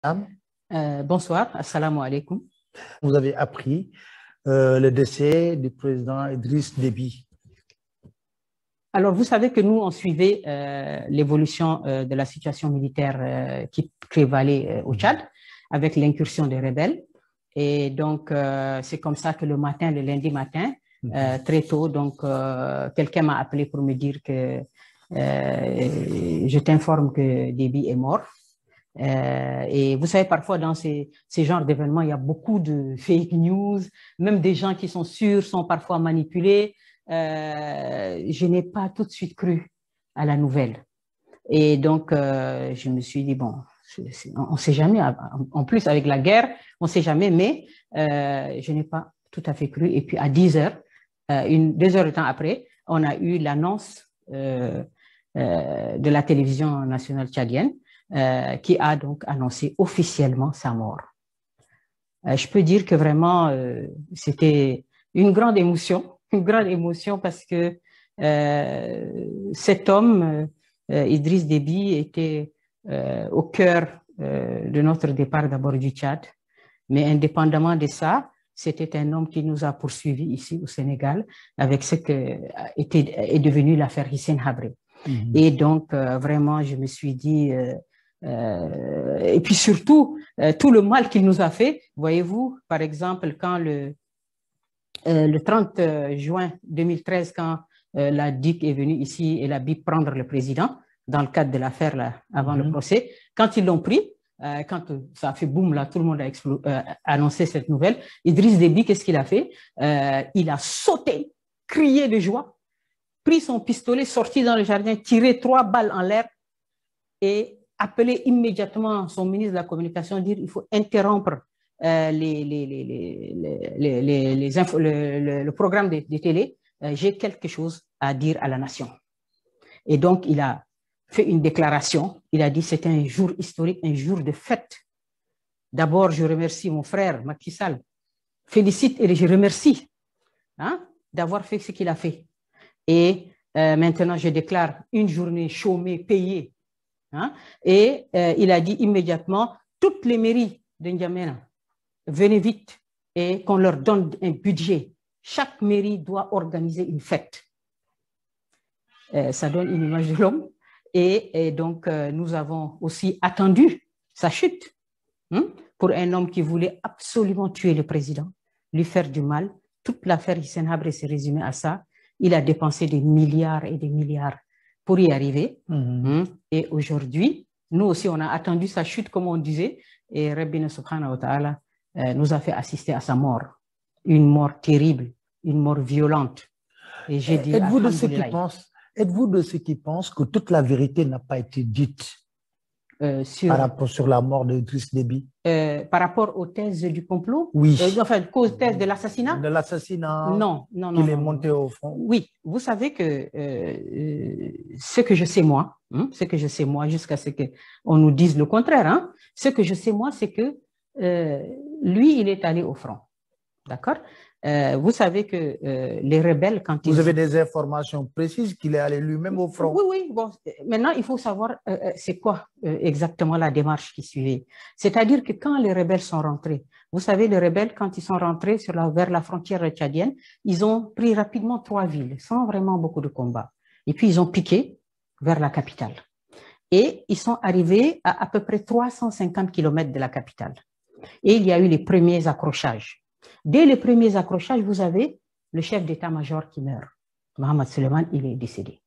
Bonsoir, assalamu alaikum. Vous avez appris le décès du président Idriss Déby. Alors, vous savez que nous, on suivait l'évolution de la situation militaire qui prévalait au Tchad avec l'incursion des rebelles. Et donc, c'est comme ça que le matin, le lundi matin, très tôt, donc quelqu'un m'a appelé pour me dire que je t'informe que Déby est mort. Et vous savez, parfois dans ces genres d'événements, il y a beaucoup de fake news, même des gens qui sont sûrs sont parfois manipulés. Je n'ai pas tout de suite cru à la nouvelle. Et donc, je me suis dit, bon, on ne sait jamais, en plus avec la guerre, on ne sait jamais, mais je n'ai pas tout à fait cru. Et puis à 10 heures, 2 heures de temps après, on a eu l'annonce de la télévision nationale tchadienne, qui a donc annoncé officiellement sa mort. Je peux dire que vraiment, c'était une grande émotion parce que cet homme, Idriss Déby, était au cœur de notre départ d'abord du Tchad, mais indépendamment de ça, c'était un homme qui nous a poursuivis ici au Sénégal avec ce que est devenu l'affaire Hissène Habré. Et donc, vraiment, je me suis dit... et puis surtout, tout le mal qu'il nous a fait, voyez-vous, par exemple, quand le 30 juin 2013, quand la DIC est venue ici et la BIP prendre le président, dans le cadre de l'affaire avant le procès, quand ils l'ont pris, quand ça a fait boum, là, tout le monde a annoncé cette nouvelle, Idriss Déby, qu'est-ce qu'il a fait? Il a sauté, crié de joie, pris son pistolet, sorti dans le jardin, tiré 3 balles en l'air et appeler immédiatement son ministre de la Communication, dire qu'il faut interrompre le programme de télé. J'ai quelque chose à dire à la nation. Et donc, il a fait une déclaration. Il a dit c'est un jour historique, un jour de fête. D'abord, je remercie mon frère Macky Sall. Félicite et je remercie d'avoir fait ce qu'il a fait. Et maintenant, je déclare une journée chômée, payée. Et il a dit immédiatement, toutes les mairies de N'Djamena, venez vite et qu'on leur donne un budget. Chaque mairie doit organiser une fête. Ça donne une image de l'homme. Et donc, nous avons aussi attendu sa chute pour un homme qui voulait absolument tuer le président, lui faire du mal. Toute l'affaire Hissène Habré s'est résumée à ça. Il a dépensé des milliards et des milliards pour y arriver. Et aujourd'hui, nous aussi, on a attendu sa chute, comme on disait, et Rabbina subhanahu wa ta'ala nous a fait assister à sa mort. Une mort terrible, une mort violente. Et j'ai dit, êtes-vous de ceux qui pensent que toute la vérité n'a pas été dite sur la mort d'Idriss Déby? Par rapport aux thèses du complot? Oui. Enfin, cause thèse de l'assassinat? De l'assassinat. Non. Qu'il est monté au front. Oui, vous savez que ce que je sais moi, jusqu'à ce qu'on nous dise le contraire, ce que je sais moi, c'est que lui, il est allé au front. D'accord? Vous savez que les rebelles, quand ils... Vous avez des informations précises qu'il est allé lui-même au front? Oui. Bon, maintenant, il faut savoir c'est quoi exactement la démarche qui suivait. C'est-à-dire que quand les rebelles sont rentrés, vous savez, les rebelles, quand ils sont rentrés vers la frontière tchadienne, ils ont pris rapidement 3 villes, sans vraiment beaucoup de combats. Et puis, ils ont piqué vers la capitale. Et ils sont arrivés à peu près 350 km de la capitale. Et il y a eu les premiers accrochages. Dès les premiers accrochages, vous avez le chef d'état-major qui meurt. Mohamed Suleiman, il est décédé.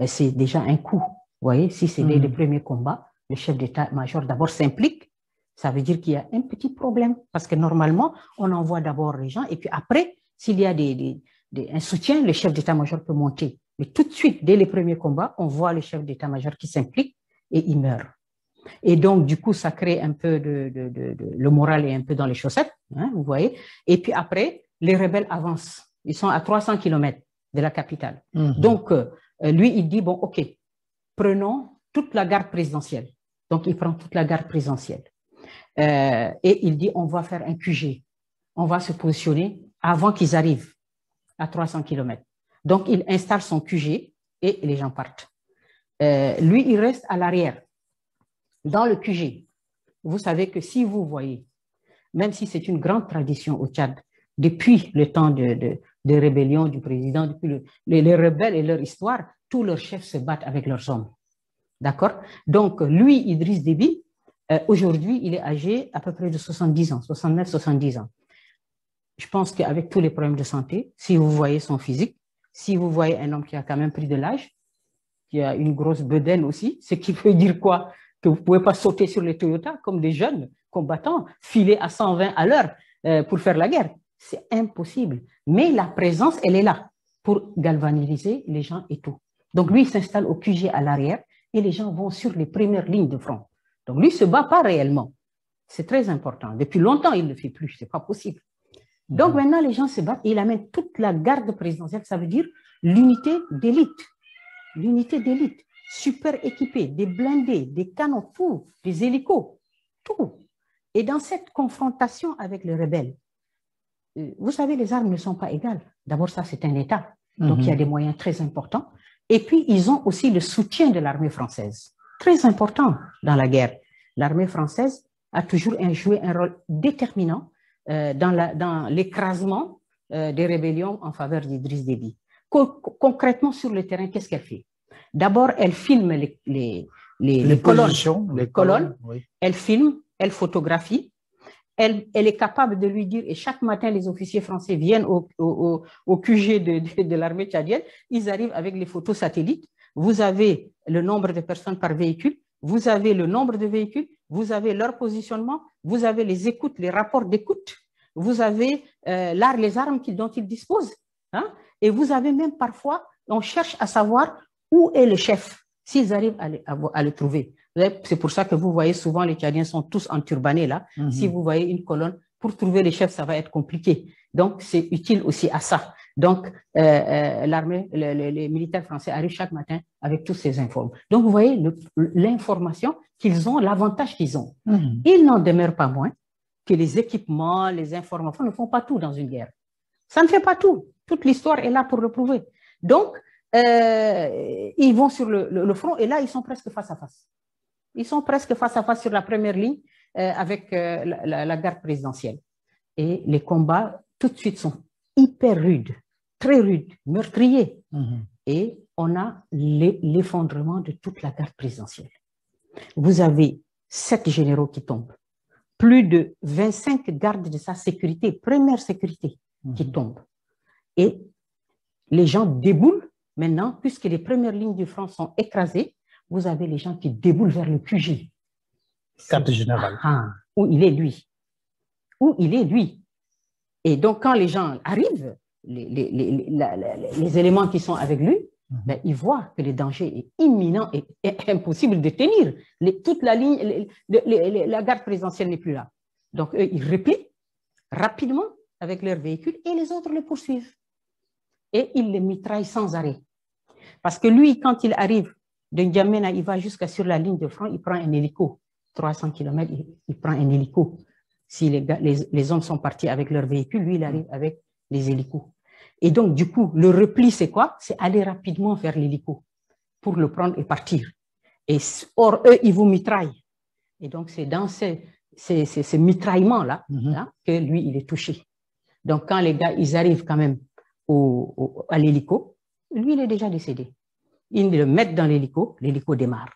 C'est déjà un coup. Vous voyez, si c'est dès les premiers combats, le chef d'état-major d'abord s'implique. Ça veut dire qu'il y a un petit problème. Parce que normalement, on envoie d'abord les gens. Et puis après, s'il y a un soutien, le chef d'état-major peut monter. Mais tout de suite, dès les premiers combats, on voit le chef d'état-major qui s'implique et il meurt. Et donc, du coup, ça crée un peu le moral est un peu dans les chaussettes, vous voyez. Et puis après, les rebelles avancent. Ils sont à 300 km de la capitale. Donc, lui, il dit, bon, OK, prenons toute la garde présidentielle. Donc, il prend toute la garde présidentielle. Et il dit, on va faire un QG. On va se positionner avant qu'ils arrivent à 300 km. Donc, il installe son QG et les gens partent. Lui, il reste à l'arrière. Dans le QG, vous savez que si vous voyez, même si c'est une grande tradition au Tchad, depuis le temps de rébellion du président, depuis les rebelles et leur histoire, tous leurs chefs se battent avec leurs hommes. D'accord? Donc, lui, Idriss Déby, aujourd'hui, il est âgé à peu près de 70 ans, 69, 70 ans. Je pense qu'avec tous les problèmes de santé, si vous voyez son physique, si vous voyez un homme qui a quand même pris de l'âge, qui a une grosse bedaine aussi, ce qui veut dire quoi? Que vous ne pouvez pas sauter sur les Toyota comme des jeunes combattants, filer à 120 à l'heure pour faire la guerre. C'est impossible. Mais la présence, elle est là pour galvaniser les gens et tout. Donc lui, il s'installe au QG à l'arrière et les gens vont sur les premières lignes de front. Donc lui ne se bat pas réellement. C'est très important. Depuis longtemps, il ne le fait plus. Ce n'est pas possible. Donc maintenant, les gens se battent et il amène toute la garde présidentielle. Ça veut dire l'unité d'élite. L'unité d'élite, super équipée, des blindés, des canons, tout, des hélicos, tout. Et dans cette confrontation avec les rebelles, vous savez, les armes ne sont pas égales. D'abord, ça, c'est un État. Donc, il y a des moyens très importants. Et puis, ils ont aussi le soutien de l'armée française. Très important dans la guerre. L'armée française a toujours joué un rôle déterminant dans l'écrasement des rébellions en faveur d'Idriss Déby. Concrètement, sur le terrain, qu'est-ce qu'elle fait? D'abord, elle filme les colonnes. Oui. Elle filme, elle photographie. Elle est capable de lui dire, et chaque matin, les officiers français viennent au QG de l'armée tchadienne, ils arrivent avec les photos satellites. Vous avez le nombre de personnes par véhicule, vous avez le nombre de véhicules, vous avez leur positionnement, vous avez les écoutes, les rapports d'écoute, vous avez les armes dont ils disposent. Hein? Et vous avez même parfois, on cherche à savoir où est le chef, s'ils arrivent à le trouver. C'est pour ça que vous voyez souvent les Tchadiens sont tous enturbanés là. Si vous voyez une colonne, pour trouver les chefs, ça va être compliqué. Donc, c'est utile aussi à ça. Donc, l'armée, les militaires français arrivent chaque matin avec tous ces informations. Donc, vous voyez l'information qu'ils ont, l'avantage qu'ils ont. Il n'en demeure pas moins que les équipements, les informations ne font pas tout dans une guerre. Ça ne fait pas tout. Toute l'histoire est là pour le prouver. Donc, ils vont sur le front et là, ils sont presque face à face. Ils sont presque face à face sur la première ligne avec la garde présidentielle. Et les combats, tout de suite, sont hyper rudes, très rudes, meurtriers. Et on a l'effondrement de toute la garde présidentielle. Vous avez 7 généraux qui tombent, plus de 25 gardes de sa sécurité, première sécurité, qui tombent. Et les gens déboulent maintenant, puisque les premières lignes du front sont écrasées, vous avez les gens qui déboulent vers le QG. Carte générale. Où il est lui. Où il est lui. Et donc, quand les gens arrivent, les éléments qui sont avec lui, ben, ils voient que le danger est imminent et impossible de tenir. Toute la ligne, la garde présidentielle n'est plus là. Donc, eux, ils replient rapidement avec leurs véhicules et les autres les poursuivent. Et ils les mitraillent sans arrêt. Parce que lui, quand il arrive de N'Djamena, il va jusqu'à sur la ligne de front, il prend un hélico. 300 km, il prend un hélico. Si les hommes sont partis avec leur véhicule, lui, il arrive avec les hélicos. Et donc, du coup, le repli, c'est quoi? C'est aller rapidement vers l'hélico pour le prendre et partir. Et or, eux, ils vous mitraillent. Et donc, c'est dans ces mitraillements-là que lui, il est touché. Donc, quand les gars, ils arrivent quand même à l'hélico, lui, il est déjà décédé. Ils le mettent dans l'hélico démarre.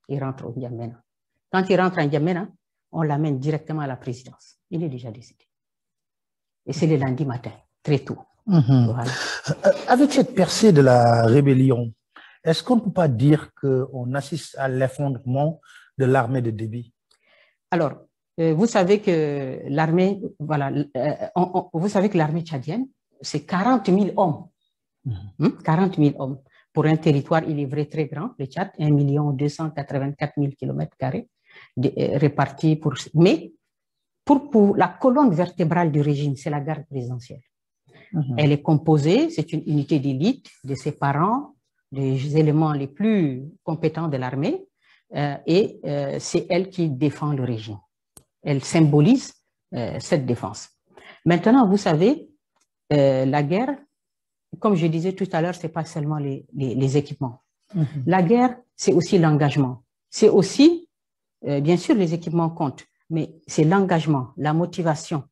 Il rentre au N'Djamena. Quand il rentre en N'Djamena, on l'amène directement à la présidence. Il est déjà décédé. Et c'est le lundi matin, très tôt. Voilà. Avec cette percée de la rébellion, est-ce qu'on ne peut pas dire qu'on assiste à l'effondrement de l'armée de Déby? Alors, vous savez que l'armée, voilà, vous savez que l'armée tchadienne, c'est 40 000 hommes. 40 000 hommes. Pour un territoire, il est vrai, très grand, le Tchad, 1 284 000 km² répartis pour... Mais pour la colonne vertébrale du régime, c'est la garde présidentielle. Elle est composée, c'est une unité d'élite, de ses parents, des éléments les plus compétents de l'armée, et c'est elle qui défend le régime. Elle symbolise cette défense. Maintenant, vous savez, la guerre, comme je disais tout à l'heure, ce n'est pas seulement les équipements. La guerre, c'est aussi l'engagement. C'est aussi bien sûr, les équipements comptent, mais c'est l'engagement, la motivation,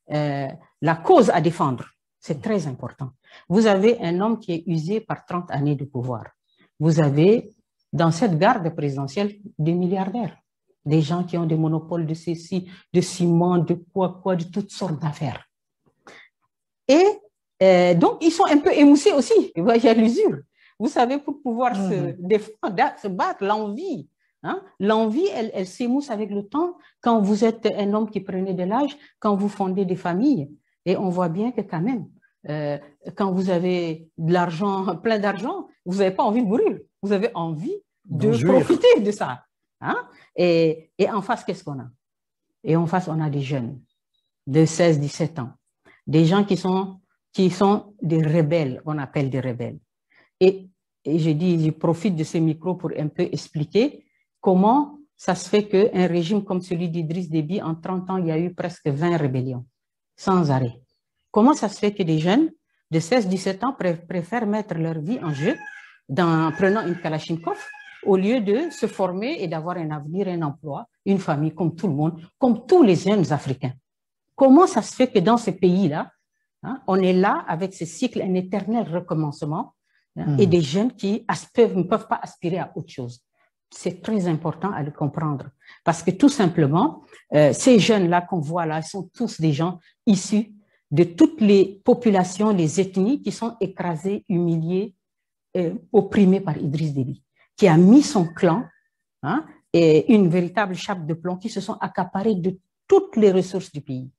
la cause à défendre. C'est très important. Vous avez un homme qui est usé par 30 années de pouvoir. Vous avez, dans cette garde présidentielle, des milliardaires, des gens qui ont des monopoles de ceci, de ciment, de quoi, de toutes sortes d'affaires. Et donc, ils sont un peu émoussés aussi. Il y a l'usure. Vous savez, pour pouvoir se défendre, se battre, l'envie. Hein? L'envie, elle s'émousse avec le temps. Quand vous êtes un homme qui prenait de l'âge, quand vous fondez des familles, et on voit bien que quand même, quand vous avez de l'argent, plein d'argent, vous n'avez pas envie de mourir. Vous avez envie de profiter de ça. Hein? Et en face, qu'est-ce qu'on a? Et en face, on a des jeunes de 16, 17 ans. Des gens qui sont des rebelles, on appelle des rebelles. Et je profite de ce micro pour un peu expliquer comment ça se fait qu'un régime comme celui d'Idriss Déby, en 30 ans, il y a eu presque 20 rébellions, sans arrêt. Comment ça se fait que des jeunes de 16-17 ans préfèrent mettre leur vie en jeu en prenant une Kalachnikov au lieu de se former et d'avoir un avenir, un emploi, une famille comme tout le monde, comme tous les jeunes Africains? Comment ça se fait que dans ce pays-là, on est là avec ce cycle, un éternel recommencement, et des jeunes qui ne peuvent pas aspirer à autre chose? C'est très important à le comprendre. Parce que tout simplement, ces jeunes-là qu'on voit là, sont tous des gens issus de toutes les populations, les ethnies qui sont écrasées, humiliées, opprimées par Idriss Déby, qui a mis son clan et une véritable chape de plomb, qui se sont accaparés de toutes les ressources du pays.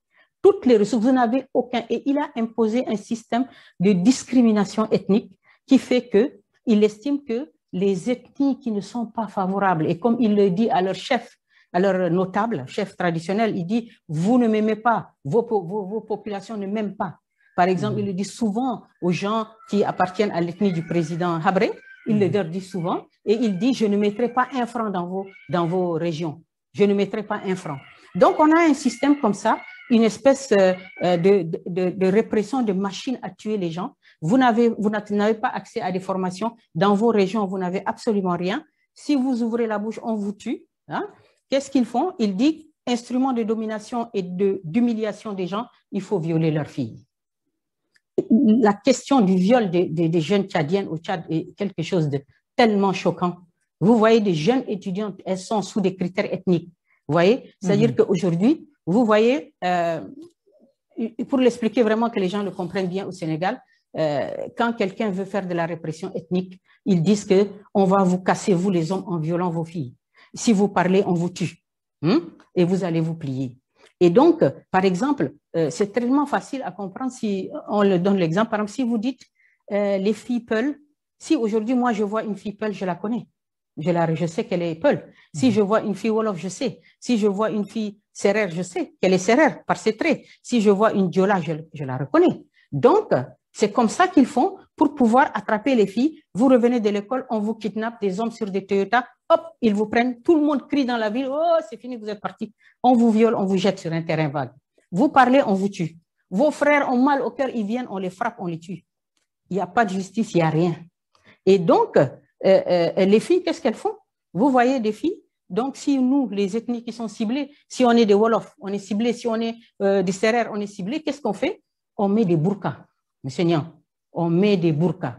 Toutes les ressources, vous n'avez aucun. Et il a imposé un système de discrimination ethnique qui fait qu'il estime que les ethnies qui ne sont pas favorables, et comme il le dit à leur chef, à leur notable, chef traditionnel, il dit, vous ne m'aimez pas, vos populations ne m'aiment pas. Par exemple, il le dit souvent aux gens qui appartiennent à l'ethnie du président Habré, il le leur dit souvent, et il dit, je ne mettrai pas un franc dans vos régions. Je ne mettrai pas un franc. Donc, on a un système comme ça, une espèce de répression, de machine à tuer les gens. Vous n'avez pas accès à des formations. Dans vos régions, vous n'avez absolument rien. Si vous ouvrez la bouche, on vous tue. Hein? Qu'est-ce qu'ils font? Ils disent, instrument de domination et d'humiliation des gens, il faut violer leurs filles. La question du viol des jeunes tchadiennes au Tchad est quelque chose de tellement choquant. Vous voyez des jeunes étudiantes, elles sont sous des critères ethniques. Vous voyez? C'est-à-dire qu'aujourd'hui, vous voyez, pour l'expliquer vraiment que les gens le comprennent bien au Sénégal, quand quelqu'un veut faire de la répression ethnique, ils disent qu'on va vous casser, vous les hommes, en violant vos filles. Si vous parlez, on vous tue. Et vous allez vous plier. Et donc, par exemple, c'est tellement facile à comprendre si on le donne l'exemple. Par exemple, si vous dites les filles Peul, si aujourd'hui, moi, je vois une fille Peul, je la connais. Je sais qu'elle est Peul. Si je vois une fille Wolof, je sais. Si je vois une fille Sérère, je sais qu'elle est Sérère par ses traits. Si je vois une Diola, je la reconnais. Donc, c'est comme ça qu'ils font pour pouvoir attraper les filles. Vous revenez de l'école, on vous kidnappe, des hommes sur des Toyota, hop, ils vous prennent, tout le monde crie dans la ville, oh, c'est fini, vous êtes partis. On vous viole, on vous jette sur un terrain vague. Vous parlez, on vous tue. Vos frères ont mal au cœur, ils viennent, on les frappe, on les tue. Il n'y a pas de justice, il n'y a rien. Et donc, les filles, qu'est-ce qu'elles font? Vous voyez des filles? Donc, si nous, les ethnies qui sont ciblées, si on est des Wolofs, on est ciblés, si on est des Sérères, on est ciblés, qu'est-ce qu'on fait? On met des burkas. Monsieur Nian, on met des burkas.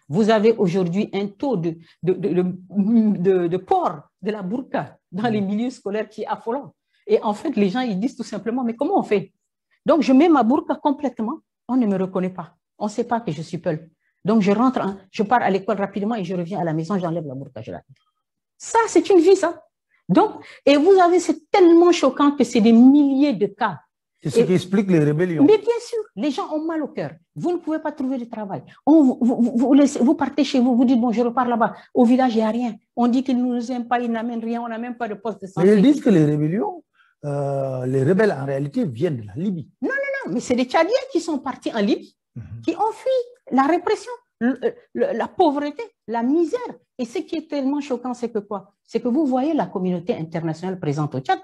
Vous avez aujourd'hui un taux de port de la burqa dans les milieux scolaires qui est affolant. Et en fait, les gens, ils disent tout simplement, mais comment on fait? Donc, je mets ma burqa complètement, on ne me reconnaît pas. On ne sait pas que je suis Peul. Donc, je pars à l'école rapidement et je reviens à la maison, j'enlève la burqa, je la mets. Ça, c'est une vie, ça. Donc, et vous avez, c'est tellement choquant que c'est des milliers de cas. C'est ce qui explique les rébellions. Mais bien sûr, les gens ont mal au cœur. Vous ne pouvez pas trouver de travail. Vous partez chez vous, vous dites, bon, je repars là-bas. Au village, il n'y a rien. On dit qu'ils ne nous aiment pas, ils n'amènent rien, on n'a même pas de poste de santé. Mais ils disent que les rébellions, les rebelles en réalité viennent de la Libye. Non, non, non, mais c'est des Tchadiens qui sont partis en Libye, qui ont fui la répression, la pauvreté, la misère. Et ce qui est tellement choquant, c'est que quoi? C'est que vous voyez la communauté internationale présente au Tchad.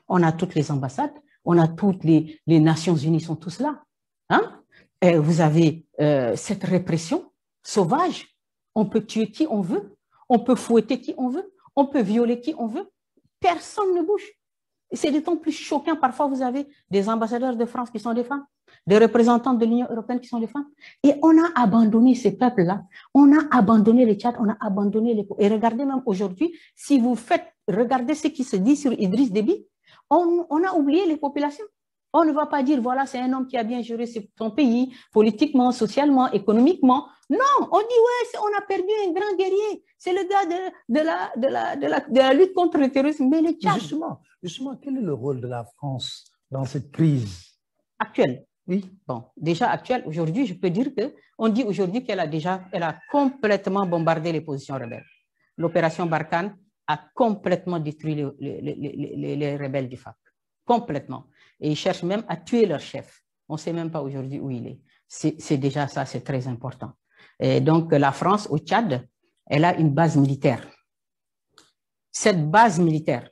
On a toutes les ambassades. On a toutes les Nations Unies sont tous là. Hein? Et vous avez cette répression sauvage. On peut tuer qui on veut. On peut fouetter qui on veut. On peut violer qui on veut. Personne ne bouge. C'est d'autant plus choquant. Parfois, vous avez des ambassadeurs de France qui sont des femmes, des représentants de l'Union européenne qui sont des femmes. Et on a abandonné ces peuples-là. On a abandonné le Tchad, on a abandonné les... Et regardez même aujourd'hui, si vous regardez ce qui se dit sur Idriss Déby, on a oublié les populations. On ne va pas dire, voilà, c'est un homme qui a bien géré son pays, politiquement, socialement, économiquement. Non, on dit, ouais, on a perdu un grand guerrier. C'est le gars de la lutte contre le terrorisme. Mais le Tchad... Justement, quel est le rôle de la France dans cette crise actuelle? Oui, bon, déjà actuelle. Aujourd'hui, je peux dire qu'on dit aujourd'hui qu'elle a complètement bombardé les positions rebelles. L'opération Barkhane a complètement détruit les rebelles du FARC. Complètement. Et ils cherchent même à tuer leur chef. On ne sait même pas aujourd'hui où il est. C'est déjà ça, c'est très important. Et donc, la France, au Tchad, elle a une base militaire. Cette base militaire,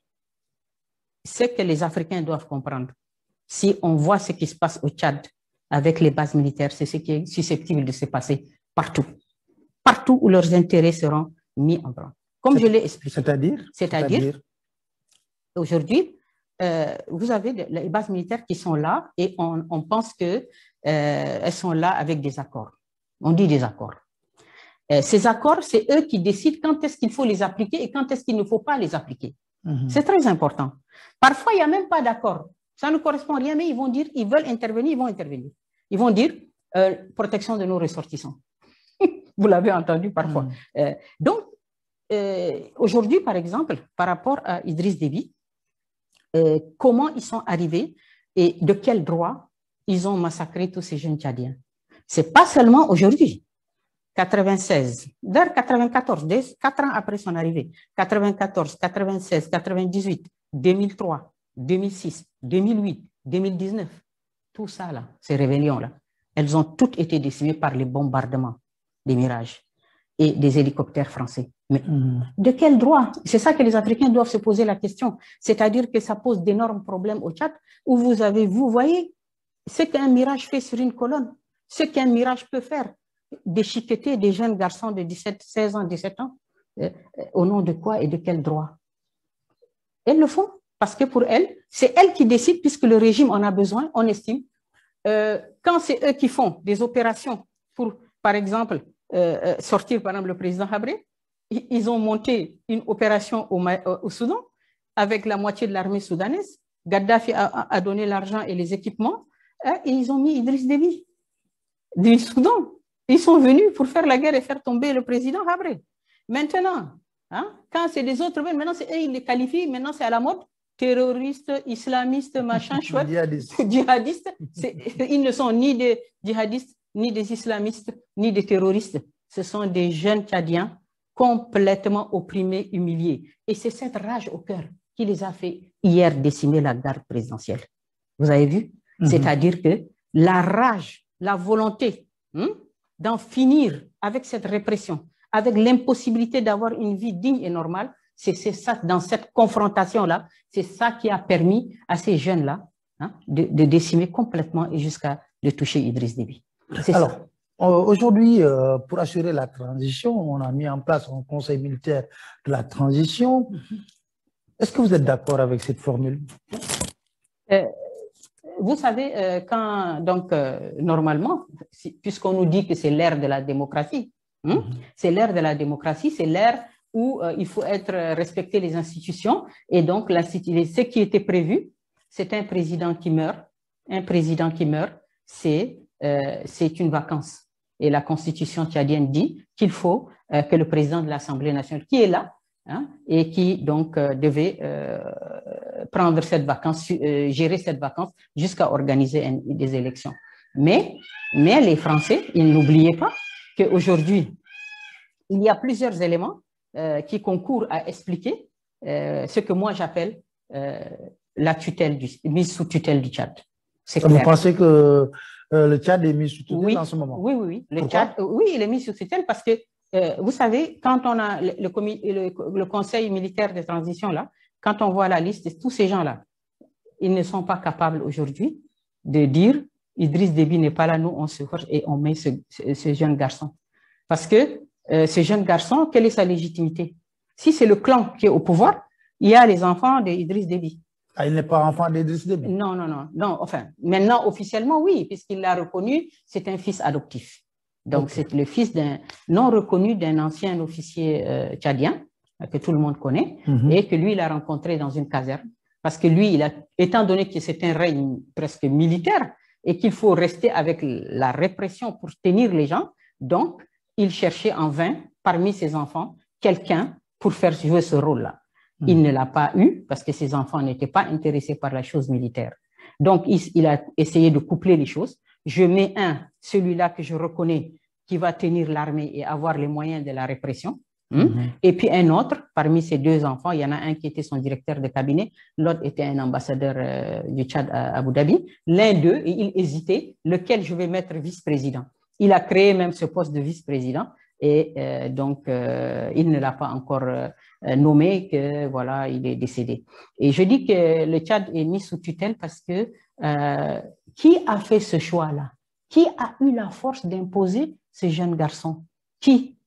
ce que les Africains doivent comprendre, si on voit ce qui se passe au Tchad avec les bases militaires, c'est ce qui est susceptible de se passer partout. Partout où leurs intérêts seront mis en branle. Comme je l'ai expliqué. C'est-à-dire, aujourd'hui, vous avez les bases militaires qui sont là et on pense qu'elles sont là avec des accords. On dit des accords. Ces accords, c'est eux qui décident quand est-ce qu'il faut les appliquer et quand est-ce qu'il ne faut pas les appliquer. C'est très important. Parfois, il n'y a même pas d'accord. Ça ne correspond à rien, mais ils vont dire, ils veulent intervenir, ils vont intervenir. Ils vont dire, protection de nos ressortissants. Vous l'avez entendu parfois. Donc, aujourd'hui, par exemple, par rapport à Idriss Déby, comment ils sont arrivés et de quel droit ils ont massacré tous ces jeunes Tchadiens. Ce n'est pas seulement aujourd'hui. 96, vers 94, 4 ans après son arrivée, 94, 96, 98, 2003, 2006, 2008, 2019, tout ça là, ces rébellions-là, elles ont toutes été décimées par les bombardements des Mirages et des hélicoptères français. Mais de quel droit? C'est ça que les Africains doivent se poser la question. C'est-à-dire que ça pose d'énormes problèmes au Tchad, où vous voyez ce qu'un Mirage fait sur une colonne, ce qu'un Mirage peut faire. Déchiqueter des jeunes garçons de 16 ans, 17 ans, au nom de quoi et de quel droit? Elles le font parce que pour elles, c'est elles qui décident puisque le régime en a besoin, on estime. Quand c'est eux qui font des opérations pour, par exemple, sortir par exemple le président Habré, ils ont monté une opération au Soudan avec la moitié de l'armée soudanaise. Gaddafi a donné l'argent et les équipements et ils ont mis Idriss Déby du Soudan. Ils sont venus pour faire la guerre et faire tomber le président Habré. Maintenant, quand c'est des autres, maintenant c'est eux, ils les qualifient, maintenant c'est à la mode, terroristes, islamistes, machin, chouette, djihadistes. Ils ne sont ni des djihadistes, ni des islamistes, ni des terroristes. Ce sont des jeunes Tchadiens complètement opprimés, humiliés. Et c'est cette rage au cœur qui les a fait hier décimer la garde présidentielle. Vous avez vu? C'est-à-dire que la rage, la volonté d'en finir avec cette répression, avec l'impossibilité d'avoir une vie digne et normale, c'est ça, dans cette confrontation-là, c'est ça qui a permis à ces jeunes-là de décimer complètement et jusqu'à de toucher Idriss Déby. Alors, aujourd'hui, pour assurer la transition, on a mis en place un conseil militaire de la transition. Est-ce que vous êtes d'accord avec cette formule? Vous savez, normalement, puisqu'on nous dit que c'est l'ère de la démocratie, c'est l'ère de la démocratie, c'est l'ère où il faut respecter les institutions. Et donc, ce qui était prévu, c'est un président qui meurt. Un président qui meurt, c'est une vacance. Et la Constitution tchadienne dit qu'il faut que le président de l'Assemblée nationale, qui est là, et qui donc devait prendre cette vacance, gérer cette vacance jusqu'à organiser des élections. Mais les Français, ils n'oubliaient pas qu'aujourd'hui, il y a plusieurs éléments qui concourent à expliquer ce que moi j'appelle la mise sous tutelle du Tchad. Vous pensez que le Tchad est mis sous tutelle en ce moment? Oui. Le Tchad, il est mis sous tutelle parce que vous savez, quand on a le Conseil militaire de transition, là, quand on voit la liste de tous ces gens-là, ils ne sont pas capables aujourd'hui de dire Idriss Déby n'est pas là, nous on se force et on met ce jeune garçon. Parce que ce jeune garçon, quelle est sa légitimité? Si c'est le clan qui est au pouvoir, Il y a les enfants d'Idriss Déby. Ah, il n'est pas enfant d'Idriss Déby? Non, non, non, non. Enfin, maintenant, officiellement, oui, puisqu'il l'a reconnu, c'est un fils adoptif. Donc, c'est le fils d'un non reconnu d'un ancien officier tchadien, que tout le monde connaît, et que lui, il a rencontré dans une caserne. Parce que lui, étant donné que c'est un règne presque militaire et qu'il faut rester avec la répression pour tenir les gens, donc, il cherchait en vain, parmi ses enfants, quelqu'un pour faire jouer ce rôle-là. Il ne l'a pas eu parce que ses enfants n'étaient pas intéressés par la chose militaire. Donc, il a essayé de coupler les choses. Je mets celui-là que je reconnais, qui va tenir l'armée et avoir les moyens de la répression. Et puis un autre, parmi ces deux enfants, il y en a un qui était son directeur de cabinet, l'autre était un ambassadeur du Tchad à Abu Dhabi. L'un d'eux, il hésitait, lequel je vais mettre vice-président. Il a créé même ce poste de vice-président. Et donc, il ne l'a pas encore nommé, que voilà, il est décédé. Et je dis que le Tchad est mis sous tutelle parce que qui a fait ce choix-là? Qui a eu la force d'imposer ces jeunes garçons? Qui?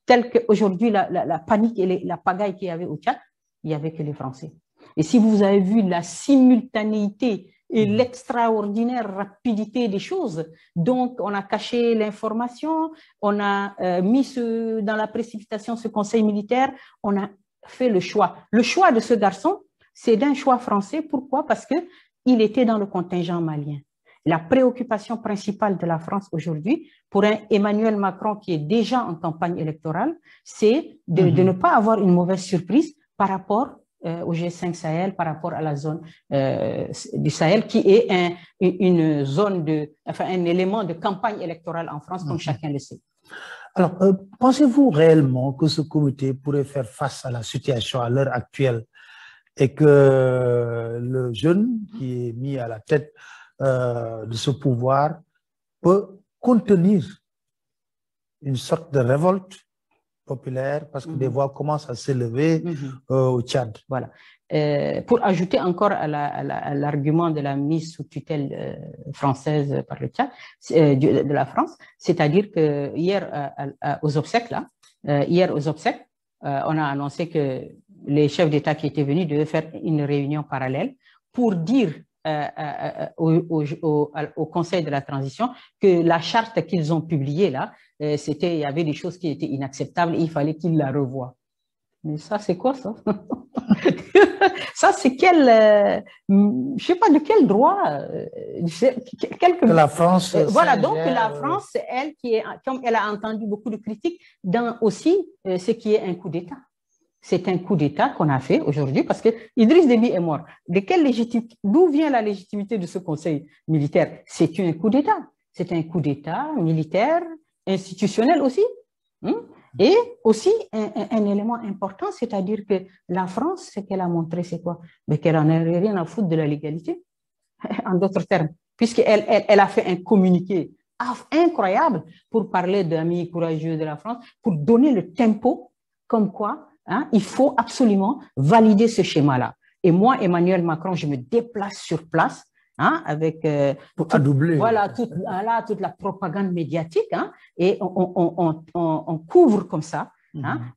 Tel qu'aujourd'hui, la panique et la pagaille qu'il y avait au Tchad, il n'y avait que les Français. Et si vous avez vu la simultanéité et l'extraordinaire rapidité des choses. Donc, on a caché l'information, on a mis dans la précipitation ce conseil militaire, on a fait le choix. Le choix de ce garçon, c'est d'un choix français. Pourquoi? Parce qu'il était dans le contingent malien. La préoccupation principale de la France aujourd'hui, pour un Emmanuel Macron qui est déjà en campagne électorale, c'est de ne pas avoir une mauvaise surprise par rapport au G5 Sahel, par rapport à la zone du Sahel, qui est une zone un élément de campagne électorale en France, comme chacun le sait. Alors, pensez-vous réellement que ce comité pourrait faire face à la situation à l'heure actuelle et que le jeune qui est mis à la tête de ce pouvoir peut contenir une sorte de révolte populaire parce que des voix commencent à s'élever au Tchad? Voilà. Pour ajouter encore à l'argument de la mise sous tutelle française par le Tchad, de la France, c'est-à-dire que hier aux obsèques, on a annoncé que les chefs d'État qui étaient venus devaient faire une réunion parallèle pour dire au Conseil de la transition que la charte qu'ils ont publiée là, il y avait des choses qui étaient inacceptables et il fallait qu'ils la revoient. Mais ça, c'est quoi ça? Ça, c'est quel... je sais pas de quel droit... de la France. Voilà, donc la France, elle, comme elle a entendu beaucoup de critiques dans aussi ce qui est un coup d'État. C'est un coup d'État qu'on a fait aujourd'hui parce que Idriss Déby est mort. D'où vient la légitimité de ce conseil militaire? C'est un coup d'État. C'est un coup d'État militaire, institutionnel aussi. Et aussi un élément important, c'est-à-dire que la France, ce qu'elle a montré, c'est quoi? Mais qu'elle n'en a rien à foutre de la légalité, en d'autres termes, puisqu'elle a fait un communiqué incroyable pour parler d'amis courageux de la France, pour donner le tempo, comme quoi il faut absolument valider ce schéma-là. Et moi, Emmanuel Macron, je me déplace sur place avec voilà, toute la propagande médiatique et on couvre comme ça,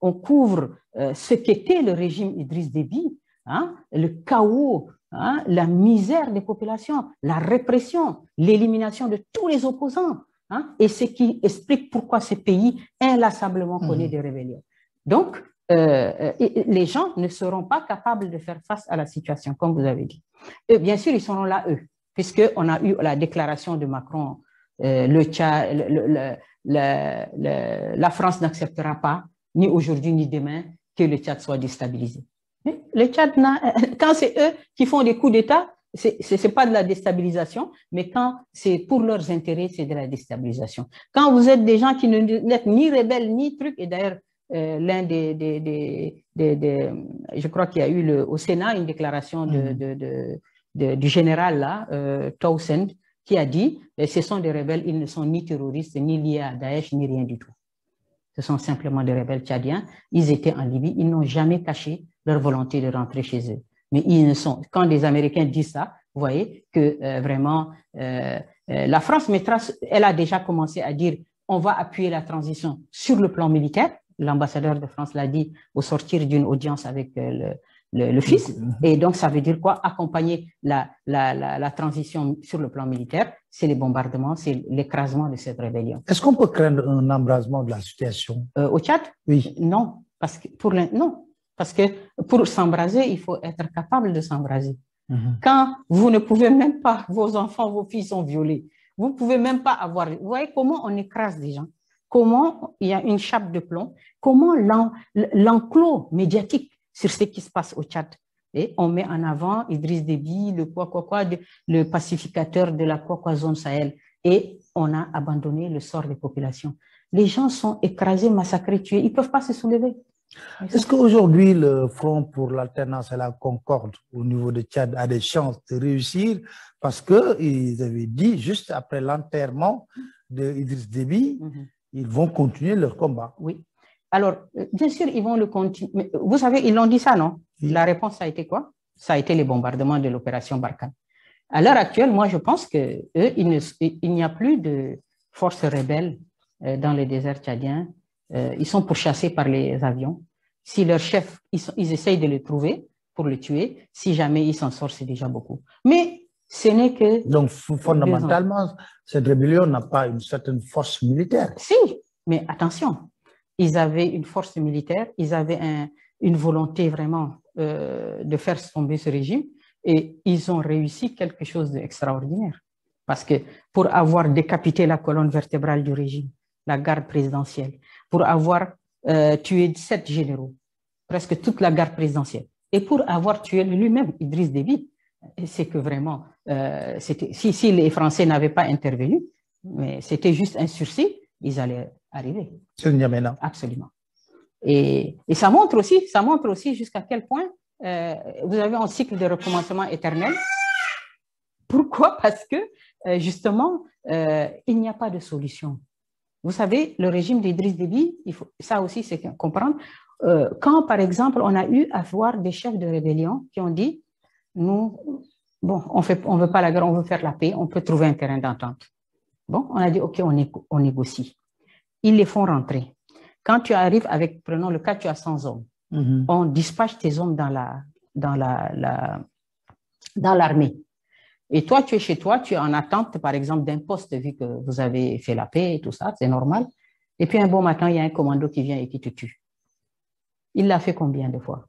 on couvre ce qu'était le régime Idriss Déby, le chaos, la misère des populations, la répression, l'élimination de tous les opposants, et ce qui explique pourquoi ce pays inlassablement connaît des rébellions. Donc, les gens ne seront pas capables de faire face à la situation, comme vous avez dit. Et bien sûr, ils seront là, eux, puisqu'on a eu la déclaration de Macron, la France n'acceptera pas, ni aujourd'hui ni demain, que le Tchad soit déstabilisé. Le Tchad, quand c'est eux qui font des coups d'État, ce n'est pas de la déstabilisation, mais quand c'est pour leurs intérêts, c'est de la déstabilisation. Quand vous êtes des gens qui n'êtes ni rebelles, ni trucs, et d'ailleurs, l'un je crois qu'il y a eu au Sénat une déclaration du général là, Townsend, qui a dit ce sont des rebelles, ils ne sont ni terroristes, ni liés à Daesh, ni rien du tout. Ce sont simplement des rebelles tchadiens. Ils étaient en Libye, ils n'ont jamais caché leur volonté de rentrer chez eux. Mais ils ne sont, quand des Américains disent ça, vous voyez que vraiment, la France, elle a déjà commencé à dire on va appuyer la transition sur le plan militaire. L'ambassadeur de France l'a dit au sortir d'une audience avec le fils. Et donc, ça veut dire quoi? Accompagner la transition sur le plan militaire, c'est les bombardements, c'est l'écrasement de cette rébellion. Est-ce qu'on peut craindre un embrasement de la situation? Au Tchad? Oui. Non, parce que pour s'embraser, il faut être capable de s'embraser. Quand vous ne pouvez même pas, vos enfants, vos filles sont violés, vous ne pouvez même pas avoir... Vous voyez comment on écrase des gens? Comment il y a une chape de plomb? Comment l'enclos médiatique sur ce qui se passe au Tchad? Et on met en avant Idriss Déby, le pacificateur de la zone Sahel. Et on a abandonné le sort des populations. Les gens sont écrasés, massacrés, tués. Ils ne peuvent pas se soulever. Est-ce qu'aujourd'hui, le Front pour l'alternance et la concorde au niveau de Tchad a des chances de réussir? Parce qu'ils avaient dit, juste après l'enterrement d'Idriss Déby, ils vont continuer leur combat. Oui. Alors, bien sûr, ils vont le continuer. Vous savez, ils l'ont dit ça, non? Oui. La réponse a été quoi? Ça a été les bombardements de l'opération Barkhane. À l'heure actuelle, moi, je pense qu'il n'y a plus de forces rebelles dans les déserts tchadiens. Ils sont pourchassés par les avions. Si leur chef, ils essayent de le trouver pour le tuer. Si jamais ils s'en sortent, c'est déjà beaucoup. Mais ce n'est que... Donc, fondamentalement, cette rébellion n'a pas une certaine force militaire. Si, mais attention, ils avaient une force militaire, ils avaient une volonté vraiment de faire tomber ce régime et ils ont réussi quelque chose d'extraordinaire. Parce que pour avoir décapité la colonne vertébrale du régime, la garde présidentielle, pour avoir tué 7 généraux, presque toute la garde présidentielle, et pour avoir tué lui-même, Idriss Déby, c'est que vraiment, si les Français n'avaient pas intervenu, mais c'était juste un sursis, ils allaient arriver. C'est N'Djamena. Absolument. Et ça montre aussi jusqu'à quel point vous avez un cycle de recommencement éternel. Pourquoi? Parce que justement, il n'y a pas de solution. Vous savez, le régime d'Idriss Déby, ça aussi c'est comprendre, quand par exemple on a eu à voir des chefs de rébellion qui ont dit, nous, bon, on veut pas la guerre, on veut faire la paix, on peut trouver un terrain d'entente. Bon, on a dit, ok, on négocie. Ils les font rentrer. Quand tu arrives avec, prenons le cas, tu as 100 hommes. On dispatche tes hommes dans l'armée. Et toi, tu es chez toi, tu es en attente, par exemple, d'un poste, vu que vous avez fait la paix et tout ça, c'est normal. Et puis un bon matin, il y a un commando qui vient et qui te tue. Il l'a fait combien de fois?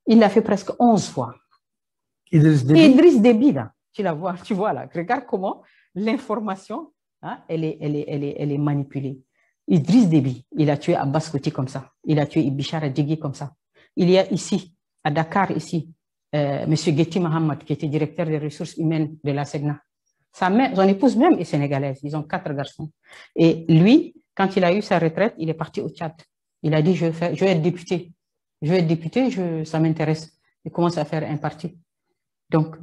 Il l'a fait presque 11 fois. Idriss Déby, là, tu vois là, regarde comment l'information, hein, elle est manipulée. Idriss Déby, il a tué Abbas Kouti comme ça. Il a tué Ibichara Digui comme ça. Il y a ici, à Dakar, ici, M. Geti Mohamed, qui était directeur des ressources humaines de la SEGNA. Son épouse même est sénégalaise. Ils ont 4 garçons. Et lui, quand il a eu sa retraite, il est parti au Tchad. Il a dit, je vais être député. Je vais être député, ça m'intéresse. Il commence à faire un parti. Donc,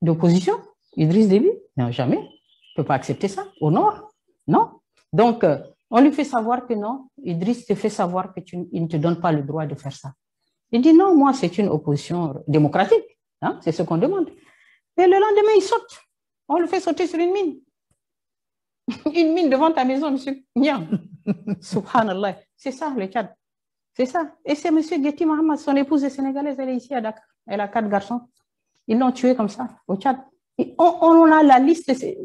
d'opposition, Idriss Déby, non, jamais. Il ne peut pas accepter ça. Au nord, non. Donc, on lui fait savoir que non. Idriss te fait savoir qu'il ne te donne pas le droit de faire ça. Il dit non, moi, c'est une opposition démocratique. Hein, c'est ce qu'on demande. Et le lendemain, il saute. On le fait sauter sur une mine. Une mine devant ta maison, monsieur Niang. Subhanallah. C'est ça, le Tchad. C'est ça. Et c'est monsieur Geti Mohamed, son épouse est sénégalaise, elle est ici à Dakar. Elle a 4 garçons. Ils l'ont tué comme ça, au Tchad. Et on a la liste, c'est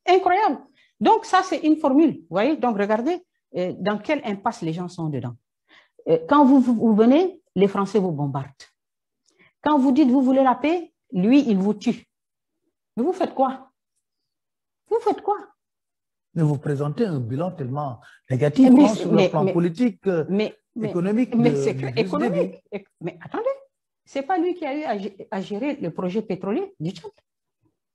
incroyable. Donc, ça, c'est une formule. Vous voyez? Donc, regardez dans quelle impasse les gens sont dedans. Quand vous venez, les Français vous bombardent. Quand vous dites vous voulez la paix, lui, il vous tue. Mais vous faites quoi? Vous faites quoi? Mais vous présentez un bilan tellement négatif sur le plan politique, économique. Mais c'est économique. Mais attendez, ce n'est pas lui qui a eu à gérer le projet pétrolier du Tchad.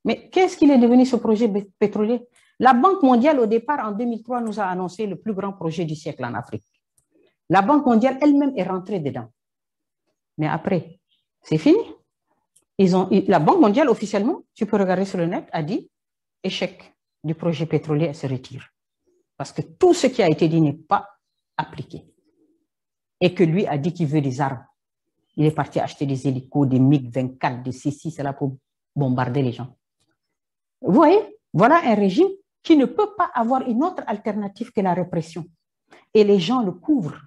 Mais qu'est-ce qu'il est devenu ce projet pétrolier? La Banque mondiale, au départ, en 2003, nous a annoncé le plus grand projet du siècle en Afrique. La Banque mondiale elle-même est rentrée dedans. Mais après, c'est fini. La Banque mondiale, officiellement, tu peux regarder sur le net, a dit échec du projet pétrolier, elle se retire. Parce que tout ce qui a été dit n'est pas appliqué. Et que lui a dit qu'il veut des armes. Il est parti acheter des hélicos, des MiG-24, des C6, c'est là pour bombarder les gens. Vous voyez, voilà un régime qui ne peut pas avoir une autre alternative que la répression. Et les gens le couvrent.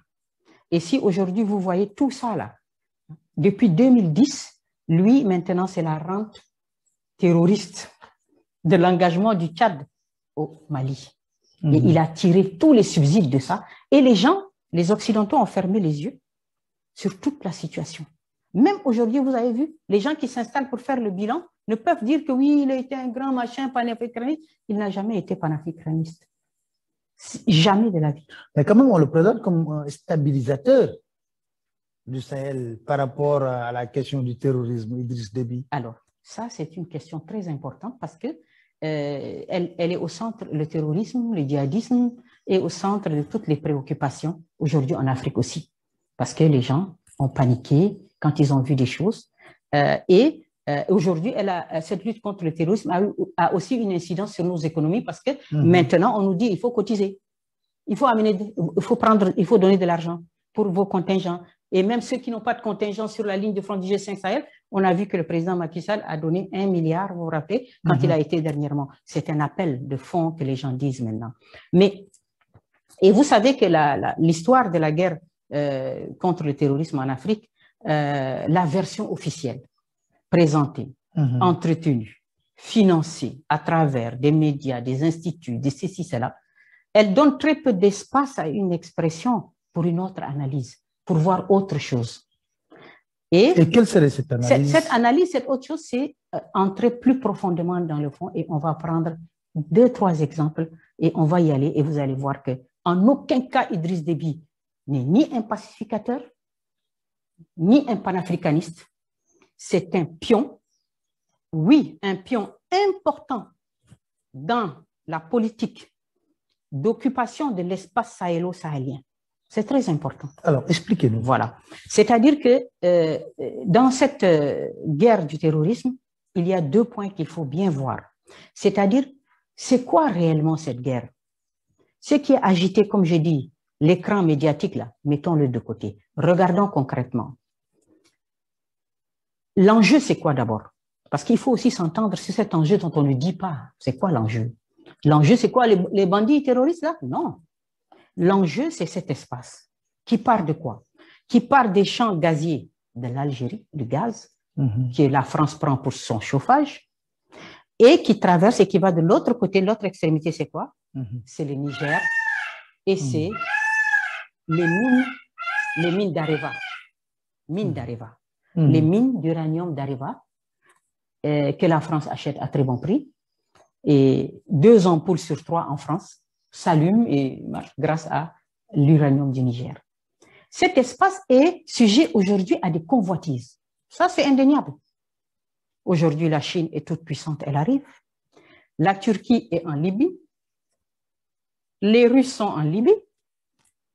Et si aujourd'hui vous voyez tout ça là, depuis 2010, lui, maintenant, c'est la rente terroriste de l'engagement du Tchad au Mali. Et il a tiré tous les subsides de ça. Et les gens, les Occidentaux, ont fermé les yeux sur toute la situation. Même aujourd'hui, vous avez vu, les gens qui s'installent pour faire le bilan ne peuvent dire que oui, il a été un grand machin panafricaniste. Il n'a jamais été panafricaniste. Jamais de la vie. Mais quand même, on le présente comme un stabilisateur du Sahel par rapport à la question du terrorisme, Idriss Déby. Alors, ça, c'est une question très importante parce que elle est au centre, le terrorisme, le djihadisme est au centre de toutes les préoccupations aujourd'hui en Afrique aussi. Parce que les gens ont paniqué quand ils ont vu des choses. Aujourd'hui, cette lutte contre le terrorisme a aussi une incidence sur nos économies parce que maintenant, on nous dit qu'il faut cotiser. Il faut donner de l'argent pour vos contingents. Et même ceux qui n'ont pas de contingent sur la ligne de front du G5 Sahel, on a vu que le président Macky Sall a donné 1 milliard, vous vous rappelez, quand il a été dernièrement. C'est un appel de fonds que les gens disent maintenant. Et vous savez que l'histoire de la guerre contre le terrorisme en Afrique, la version officielle, présentée, entretenue, financée à travers des médias, des instituts, des ceci, cela, elle donne très peu d'espace à une expression pour une autre analyse, pour voir autre chose. Et quelle serait cette analyse? Cette analyse, cette autre chose, c'est entrer plus profondément dans le fond et on va prendre 2, 3 exemples et on va y aller et vous allez voir qu'en aucun cas Idriss Déby n'est ni un pacificateur, ni un panafricaniste. C'est un pion, oui, un pion important dans la politique d'occupation de l'espace sahélo-sahélien. C'est très important. Alors, expliquez-nous. Voilà. C'est-à-dire que dans cette guerre du terrorisme, il y a 2 points qu'il faut bien voir. C'est-à-dire, c'est quoi réellement cette guerre? Ce qui est agité, comme j'ai dit, l'écran médiatique, là, mettons-le de côté. Regardons concrètement. L'enjeu, c'est quoi d'abord? Parce qu'il faut aussi s'entendre sur cet enjeu dont on ne dit pas. C'est quoi l'enjeu? L'enjeu, c'est quoi? Les bandits terroristes, là? Non. L'enjeu, c'est cet espace qui part de quoi? Qui part des champs gaziers de l'Algérie, du gaz, que la France prend pour son chauffage, et qui traverse et qui va de l'autre côté, l'autre extrémité, c'est quoi? C'est le Niger, et c'est les mines d'Areva. Mines d'Areva. Les mines d'uranium d'Areva, que la France achète à très bon prix, et 2 ampoules sur 3 en France s'allument et marchent grâce à l'uranium du Niger. Cet espace est sujet aujourd'hui à des convoitises. Ça, c'est indéniable. Aujourd'hui, la Chine est toute puissante, elle arrive. La Turquie est en Libye. Les Russes sont en Libye.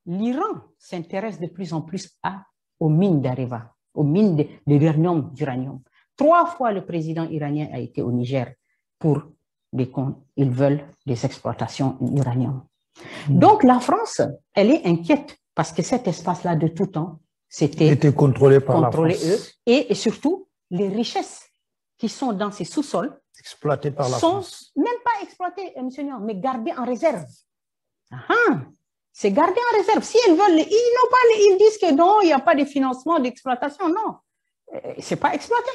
L'Iran s'intéresse de plus en plus aux mines d'Areva, aux mines de l'uranium d'uranium. 3 fois le président iranien a été au Niger pour ils veulent des exploitations d'uranium. Donc la France, elle est inquiète parce que cet espace-là de tout temps, c'était contrôlé par la France. Eux, et surtout, les richesses qui sont dans ces sous-sols exploitées par la sont France. Même pas exploitées, monsieur Niang, mais gardées en réserve. C'est gardé en réserve. Si elles veulent, ils disent que non, il n'y a pas de financement d'exploitation. Non, c'est pas exploité.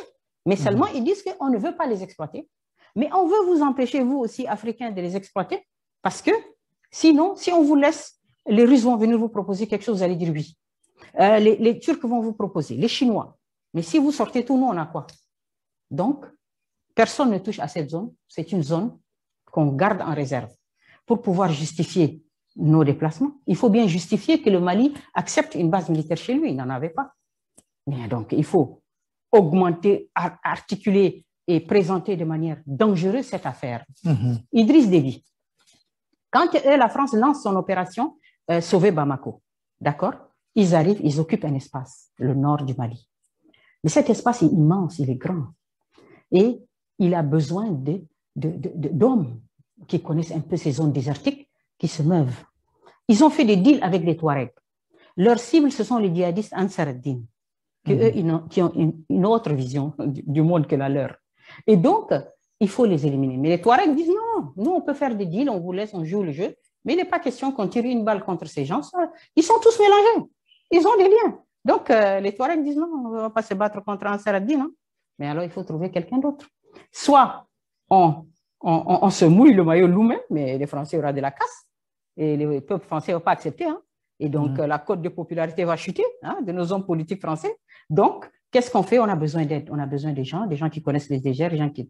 Mais seulement, ils disent qu'on ne veut pas les exploiter. Mais on veut vous empêcher, vous aussi, Africains, de les exploiter, parce que sinon, si on vous laisse, les Russes vont venir vous proposer quelque chose, vous allez dire oui. Les Turcs vont vous proposer, les Chinois. Mais si vous sortez tout, nous, on a quoi? Donc, personne ne touche à cette zone. C'est une zone qu'on garde en réserve. Pour pouvoir justifier nos déplacements, il faut bien justifier que le Mali accepte une base militaire chez lui. Il n'en avait pas. Mais donc, il faut augmenter, articuler et présenter de manière dangereuse cette affaire. Idriss Déby, quand la France lance son opération Sauver Bamako, d'accord? Ils arrivent, ils occupent un espace, le nord du Mali. Mais cet espace est immense, il est grand. Et il a besoin d'hommes qui connaissent un peu ces zones désertiques, qui se meuvent. Ils ont fait des deals avec les Touaregs. Leur cible, ce sont les djihadistes Ansar ad-Din, qui ont une autre vision du monde que la leur. Et donc, il faut les éliminer. Mais les Touaregs disent non, nous on peut faire des deals, on vous laisse, on joue le jeu, mais il n'est pas question qu'on tire une balle contre ces gens. Ils sont tous mélangés, ils ont des liens. Donc, les Touaregs disent non, on ne va pas se battre contre Ansar ad-Din, hein. Mais alors, il faut trouver quelqu'un d'autre. Soit on se mouille le maillot nous-mêmes, mais les Français auront de la casse. Et les peuples français ne vont pas accepter. Hein. Et donc, la cote de popularité va chuter, hein, de nos hommes politiques français. Donc, qu'est-ce qu'on fait? On a besoin d'aide. On a besoin des gens qui connaissent les dégers, des gens qui...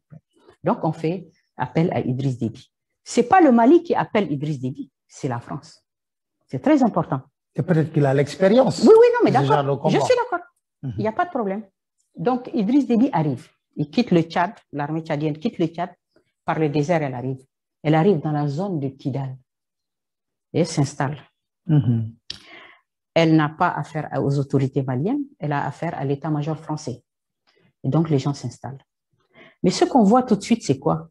Donc, on fait appel à Idriss Déby. Ce n'est pas le Mali qui appelle Idriss Déby, c'est la France. C'est très important. Et peut-être qu'il a l'expérience. Oui, non, mais d'accord. Je suis d'accord. Il n'y a pas de problème. Donc, Idriss Déby arrive. Il quitte le Tchad, l'armée tchadienne quitte le Tchad. Par le désert, elle arrive. Elle arrive dans la zone de Kidal. Et elle s'installe. Elle n'a pas affaire aux autorités maliennes, elle a affaire à l'état-major français. Et donc, les gens s'installent. Mais ce qu'on voit tout de suite, c'est quoi?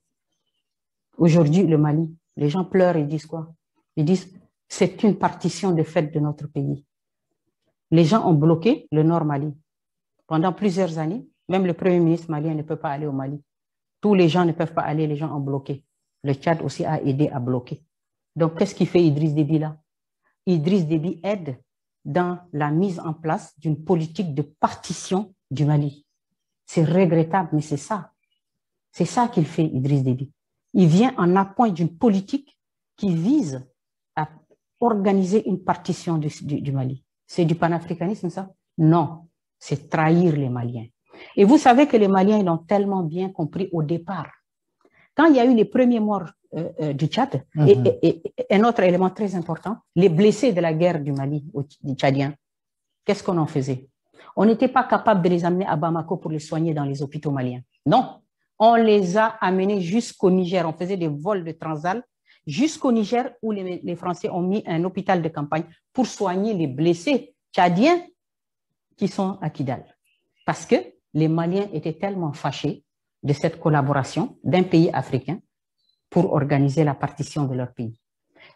Aujourd'hui, le Mali, les gens pleurent et disent quoi? Ils disent, c'est une partition de fait de notre pays. Les gens ont bloqué le Nord Mali. Pendant plusieurs années, même le Premier ministre malien ne peut pas aller au Mali. Tous les gens ne peuvent pas aller, les gens ont bloqué. Le Tchad aussi a aidé à bloquer. Donc, qu'est-ce qu'il fait Idriss Déby là? Idriss Déby aide dans la mise en place d'une politique de partition du Mali. C'est regrettable, mais c'est ça. C'est ça qu'il fait, Idriss Déby. Il vient en appoint d'une politique qui vise à organiser une partition du Mali. C'est du panafricanisme, ça? Non, c'est trahir les Maliens. Et vous savez que les Maliens l'ont tellement bien compris au départ. Quand il y a eu les premiers morts du Tchad, et un autre élément très important, les blessés de la guerre du Mali, du Tchadien, qu'est-ce qu'on en faisait? On n'était pas capable de les amener à Bamako pour les soigner dans les hôpitaux maliens. Non, on les a amenés jusqu'au Niger. On faisait des vols de Transal jusqu'au Niger où les Français ont mis un hôpital de campagne pour soigner les blessés tchadiens qui sont à Kidal. Parce que les Maliens étaient tellement fâchés de cette collaboration d'un pays africain pour organiser la partition de leur pays.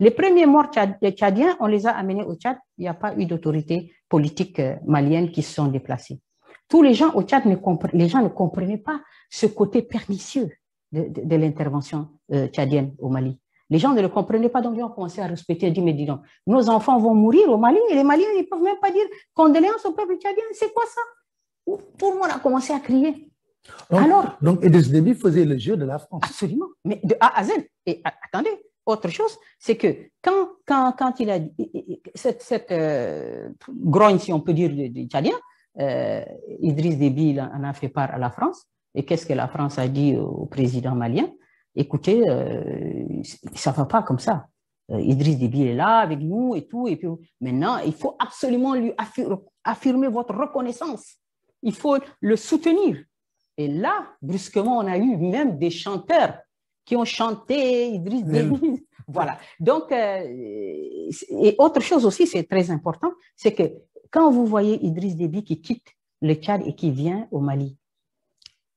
Les premiers morts tchadiens, on les a amenés au Tchad. Il n'y a pas eu d'autorité politique malienne qui se sont déplacées. Tous les gens au Tchad ne comprenaient pas ce côté pernicieux de l'intervention tchadienne au Mali. Les gens ne le comprenaient pas, donc ils ont commencé à respecter et dire, mais dis donc, nos enfants vont mourir au Mali et les Maliens ne peuvent même pas dire condoléances au peuple tchadien. C'est quoi ça? Tout le monde a commencé à crier. Donc Idriss Déby faisait le jeu de la France. Absolument, mais de A à Z. Et attendez, autre chose, c'est que quand il a cette grogne, si on peut dire, du Tchadien, Idriss Déby en a fait part à la France. Et qu'est-ce que la France a dit au président malien? Écoutez, ça ne va pas comme ça. Idriss Déby est là avec nous et tout. Et puis maintenant, il faut absolument lui affirmer votre reconnaissance. Il faut le soutenir. Et là, brusquement, on a eu même des chanteurs qui ont chanté Idriss Déby. Voilà. Donc, et autre chose aussi, c'est très important, c'est que quand vous voyez Idriss Déby qui quitte le Tchad et qui vient au Mali,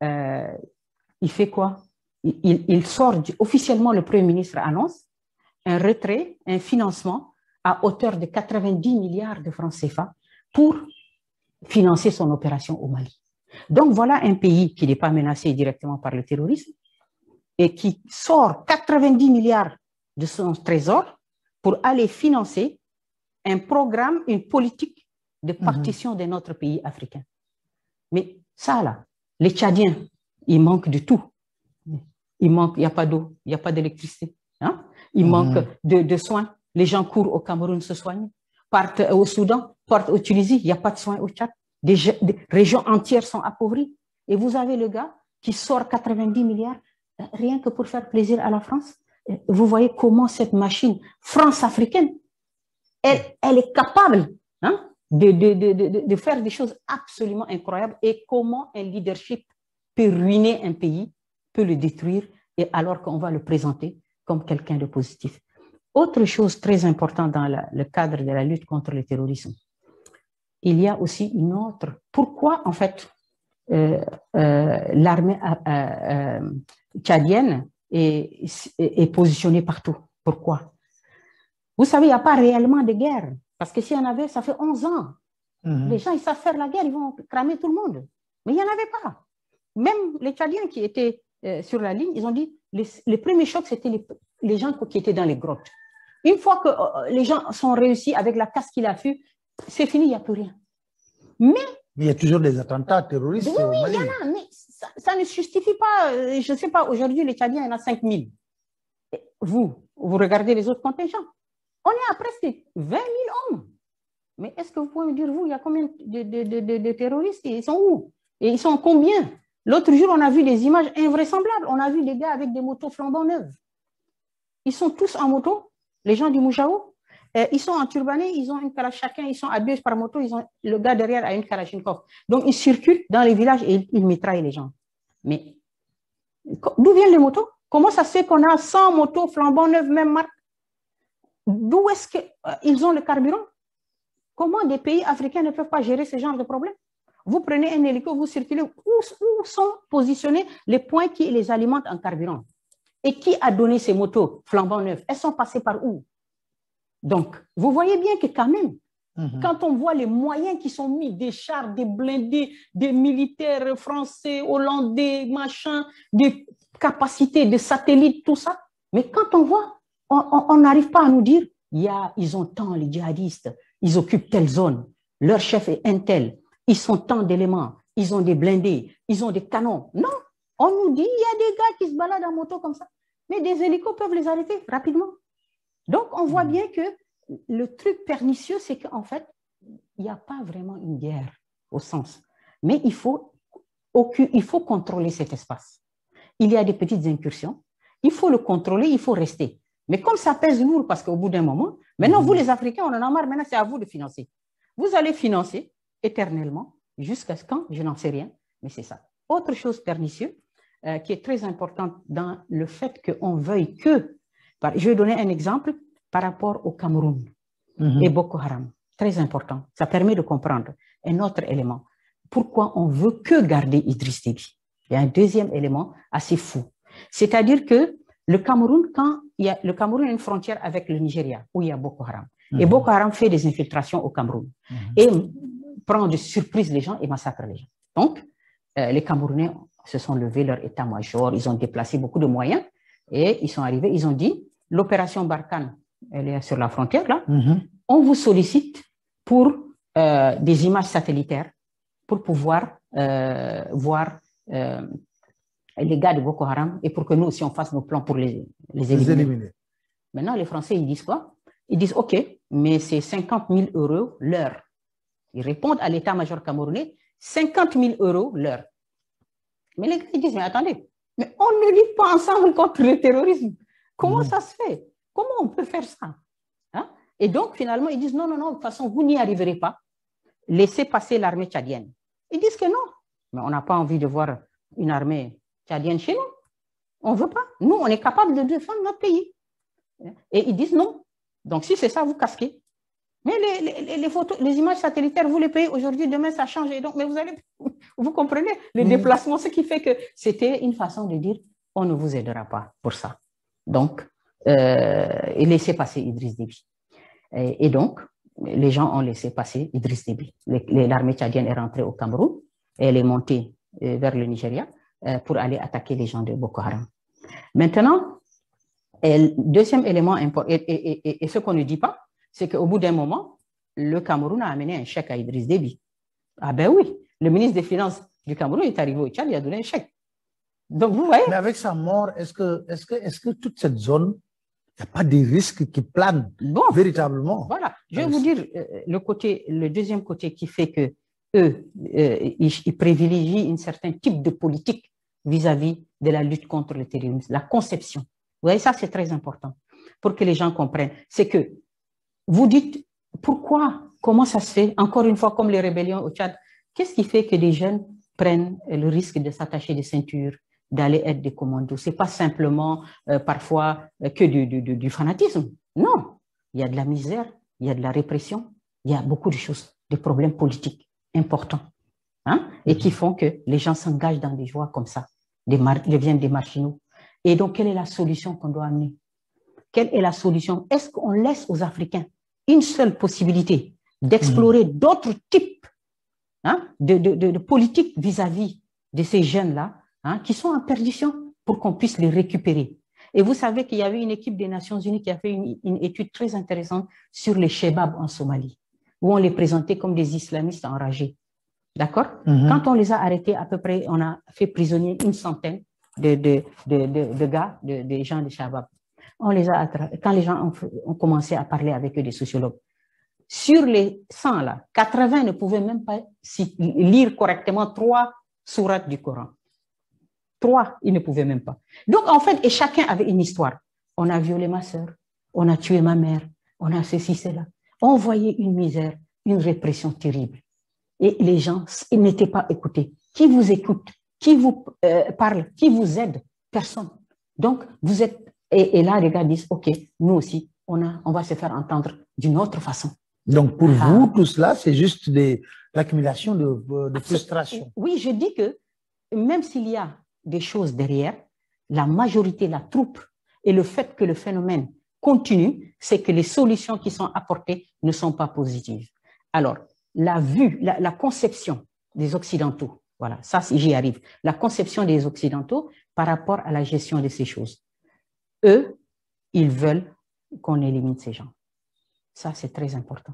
il fait quoi? Il sort, officiellement le Premier ministre annonce un retrait, un financement à hauteur de 90 milliards de francs CFA pour financer son opération au Mali. Donc voilà un pays qui n'est pas menacé directement par le terrorisme et qui sort 90 milliards de son trésor pour aller financer un programme, une politique de partition de notre pays africain. Mais ça là, les Tchadiens, il manque de tout. Il n'y a pas d'eau, il n'y a pas d'électricité. Hein? Il manque de soins. Les gens courent au Cameroun se soignent, partent au Soudan, partent au Tunisie, il n'y a pas de soins au Tchad. Des régions entières sont appauvries. Et vous avez le gars qui sort 90 milliards rien que pour faire plaisir à la France. Vous voyez comment cette machine France-africaine, elle est capable de faire des choses absolument incroyables et comment un leadership peut ruiner un pays, peut le détruire, et alors qu'on va le présenter comme quelqu'un de positif. Autre chose très importante dans le cadre de la lutte contre le terrorisme, il y a aussi une autre. Pourquoi, en fait, l'armée tchadienne est positionnée partout? Pourquoi? Vous savez, il n'y a pas réellement de guerre. Parce que s'il y en avait, ça fait 11 ans. Les gens, ils savent faire la guerre, ils vont cramer tout le monde. Mais il n'y en avait pas. Même les Tchadiens qui étaient sur la ligne, ils ont dit, les premiers chocs, c'était les gens qui étaient dans les grottes. Une fois que les gens sont réussis avec la casse qu'il a fait, c'est fini, il n'y a plus rien. Mais il y a toujours des attentats terroristes oui, au Mali. il y en a, mais ça ne justifie pas. Je ne sais pas, aujourd'hui, les Tchadiens, il y en a 5000. Vous regardez les autres contingents. On est à presque 20 000 hommes. Mais est-ce que vous pouvez me dire, vous, il y a combien de terroristes? Ils sont où? Et ils sont combien? L'autre jour, on a vu des images invraisemblables. On a vu des gars avec des motos flambant neuves. Ils sont tous en moto, les gens du Moujaou. Ils sont en turbané, ils ont une Kalachnikov, chacun, ils sont à 2 par moto, le gars derrière a une Kalachnikov. Donc, ils circulent dans les villages et ils mitraillent les gens. Mais d'où viennent les motos? Comment ça se fait qu'on a 100 motos flambant neuves, même marque? D'où est-ce qu'ils ont le carburant? Comment des pays africains ne peuvent pas gérer ce genre de problème? Vous prenez un hélico, vous circulez. Où sont positionnés les points qui les alimentent en carburant? Et qui a donné ces motos flambant neuves? Elles sont passées par où? Donc, vous voyez bien que quand même, quand on voit les moyens qui sont mis, des chars, des blindés, des militaires français, hollandais, machin, des capacités, des satellites, tout ça, mais quand on voit, on n'arrive pas à nous dire, ils ont tant, les djihadistes, ils occupent telle zone, leur chef est un tel, ils sont tant d'éléments, ils ont des blindés, ils ont des canons. Non, on nous dit, il y a des gars qui se baladent en moto comme ça, mais des hélicos peuvent les arrêter rapidement. Donc, on voit bien que le truc pernicieux, c'est qu'en fait, il n'y a pas vraiment une guerre au sens. Mais il faut contrôler cet espace. Il y a des petites incursions, il faut le contrôler, il faut rester. Mais comme ça pèse lourd, parce qu'au bout d'un moment, maintenant, vous les Africains, on en a marre, maintenant c'est à vous de financer. Vous allez financer éternellement, jusqu'à quand, je n'en sais rien, mais c'est ça. Autre chose pernicieuse, qui est très importante dans le fait qu'on veuille que, je vais donner un exemple par rapport au Cameroun et Boko Haram, très important, ça permet de comprendre un autre élément. Pourquoi on veut que garder Idriss Déby? Il y a un deuxième élément assez fou, c'est-à-dire que le Cameroun a une frontière avec le Nigeria, où il y a Boko Haram. Et Boko Haram fait des infiltrations au Cameroun et prend de surprise les gens et massacre les gens. Donc, les Camerounais se sont levés, leur état-major, ils ont déplacé beaucoup de moyens et ils sont arrivés, ils ont dit, l'opération Barkhane, elle est sur la frontière là, on vous sollicite pour des images satellitaires pour pouvoir voir les gars de Boko Haram et pour que nous aussi on fasse nos plans pour les éliminer. Maintenant, les Français, ils disent quoi? Ils disent, OK, mais c'est 50 000 € l'heure. Ils répondent à l'état-major camerounais, 50 000 € l'heure. Mais les gars, ils disent, mais attendez, mais on ne lutte pas ensemble contre le terrorisme. Comment ça se fait? Comment on peut faire ça? Hein? Et donc, finalement, ils disent, non, non, non, de toute façon, vous n'y arriverez pas. Laissez passer l'armée tchadienne. Ils disent que non. Mais on n'a pas envie de voir une armée tchadienne chez nous. On ne veut pas. Nous, on est capable de défendre notre pays. Et ils disent non. Donc, si c'est ça, vous casquez. Mais les photos, les images satellitaires, vous les payez aujourd'hui, demain, ça change. Et donc, mais vous comprenez le déplacement, ce qui fait que c'était une façon de dire, on ne vous aidera pas pour ça. Donc, et laissez passer Idriss Déby. Et donc, les gens ont laissé passer Idriss Déby. L'armée tchadienne est rentrée au Cameroun et elle est montée vers le Nigeria pour aller attaquer les gens de Boko Haram. Maintenant, deuxième élément important, et ce qu'on ne dit pas, c'est qu'au bout d'un moment, le Cameroun a amené un chèque à Idriss Déby. Ah ben oui, le ministre des Finances du Cameroun est arrivé au Tchad, il a donné un chèque. Donc vous voyez. Mais avec sa mort, est-ce que toute cette zone, il n'y a pas des risques qui planent véritablement? Voilà, je vais vous dire le deuxième côté qui fait que eux, ils privilégient un certain type de politique vis-à-vis de la lutte contre le terrorisme, la conception. Vous voyez, ça c'est très important pour que les gens comprennent. C'est que vous dites, pourquoi, comment ça se fait, encore une fois, comme les rébellions au Tchad, qu'est-ce qui fait que les jeunes prennent le risque de s'attacher des ceintures, d'aller être des commandos? Ce n'est pas simplement parfois que du fanatisme. Non, il y a de la misère, il y a de la répression, il y a beaucoup de choses, des problèmes politiques importants, hein, et qui font que les gens s'engagent dans des voies comme ça, deviennent des marginaux. Et donc, quelle est la solution qu'on doit amener? Quelle est la solution? Est-ce qu'on laisse aux Africains une seule possibilité d'explorer d'autres types de politiques vis-à-vis de ces jeunes-là qui sont en perdition pour qu'on puisse les récupérer? Et vous savez qu'il y avait une équipe des Nations Unies qui a fait une étude très intéressante sur les Chebabs en Somalie, où on les présentait comme des islamistes enragés. D'accord? Quand on les a arrêtés, à peu près, on a fait prisonnier une centaine de gars, des gens de Shabab. On les a attrapés. Quand les gens ont commencé à parler avec eux, des sociologues, sur les 100, là, 80 ne pouvaient même pas lire correctement 3 sourates du Coran. 3, ils ne pouvaient même pas. Donc, en fait, et chacun avait une histoire. On a violé ma sœur, on a tué ma mère, on a ceci, cela. On voyait une misère, une répression terrible. Et les gens, ils n'étaient pas écoutés. Qui vous écoute? Qui vous parle? Qui vous aide? Personne. Donc, vous êtes... Et là, les gars disent, OK, nous aussi, on va se faire entendre d'une autre façon. Donc, pour vous, tout cela, c'est juste l'accumulation de frustration. Oui, je dis que même s'il y a des choses derrière, la majorité, la troupe, et le fait que le phénomène continue, c'est que les solutions qui sont apportées ne sont pas positives. Alors, la vue, la conception des Occidentaux, voilà, ça, j'y arrive, la conception des Occidentaux par rapport à la gestion de ces choses. Eux, ils veulent qu'on élimine ces gens. Ça, c'est très important.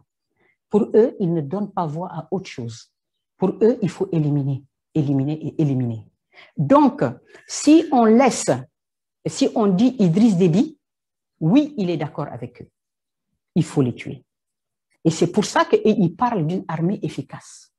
Pour eux, ils ne donnent pas voix à autre chose. Pour eux, il faut éliminer, éliminer et éliminer. Donc, si on laisse, si on dit Idriss Déby, oui, il est d'accord avec eux. Il faut les tuer. Et c'est pour ça qu'ils parlent d'une armée efficace.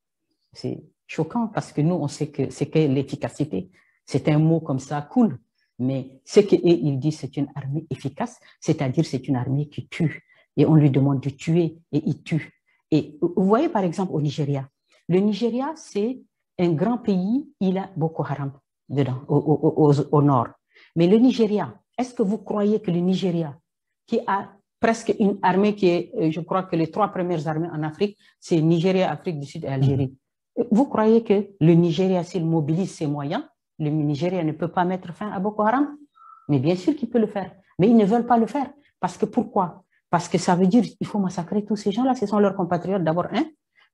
C'est choquant parce que nous, on sait que c'est que l'efficacité. C'est un mot comme ça, cool. Mais ce qu'ils disent, c'est une armée efficace, c'est-à-dire c'est une armée qui tue. Et on lui demande de tuer et il tue. Et vous voyez, par exemple, au Nigeria. Le Nigeria, c'est un grand pays, il a Boko Haram dedans, au nord. Mais le Nigeria, est-ce que vous croyez que le Nigeria, qui a presque une armée qui est, je crois que les 3 premières armées en Afrique, c'est Nigeria, Afrique du Sud et Algérie. Vous croyez que le Nigeria, s'il mobilise ses moyens, le Nigeria ne peut pas mettre fin à Boko Haram? Mais bien sûr qu'il peut le faire. Mais ils ne veulent pas le faire. Parce que pourquoi? Parce que ça veut dire qu'il faut massacrer tous ces gens-là. Ce sont leurs compatriotes, d'abord, un.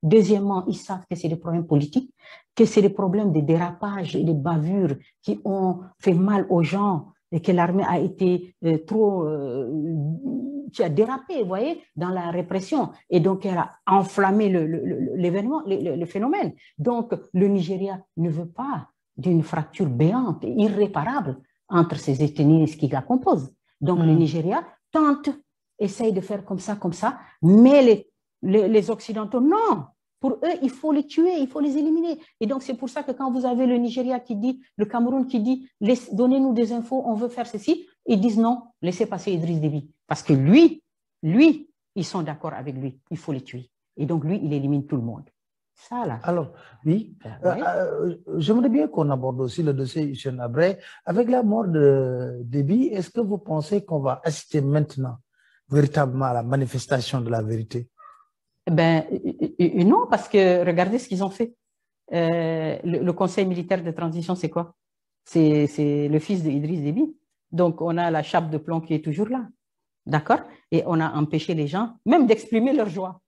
Deuxièmement, ils savent que c'est des problèmes politiques, que c'est des problèmes de dérapage et de bavures qui ont fait mal aux gens et que l'armée a été qui a dérapé, vous voyez, dans la répression. Et donc, elle a enflammé l'événement, le phénomène. Donc, le Nigeria ne veut pas d'une fracture béante et irréparable entre ces ethnies qui la composent. Donc, le Nigeria tente, essaye de faire comme ça, mais les Occidentaux, non. Pour eux, il faut les tuer, il faut les éliminer. Et donc, c'est pour ça que quand vous avez le Nigeria qui dit, le Cameroun qui dit, donnez-nous des infos, on veut faire ceci, ils disent non, laissez passer Idriss Déby. Parce que lui, ils sont d'accord avec lui, il faut les tuer. Et donc, lui, il élimine tout le monde. Ça, là. Alors, oui, j'aimerais bien qu'on aborde aussi le dossier Hissène Habré. Avec la mort de Déby, est-ce que vous pensez qu'on va assister maintenant véritablement à la manifestation de la vérité? Ben, non, parce que regardez ce qu'ils ont fait. Le Conseil militaire de transition, c'est quoi? C'est le fils d'Idriss Déby. Donc, on a la chape de plomb qui est toujours là. D'accord? Et on a empêché les gens même d'exprimer leur joie.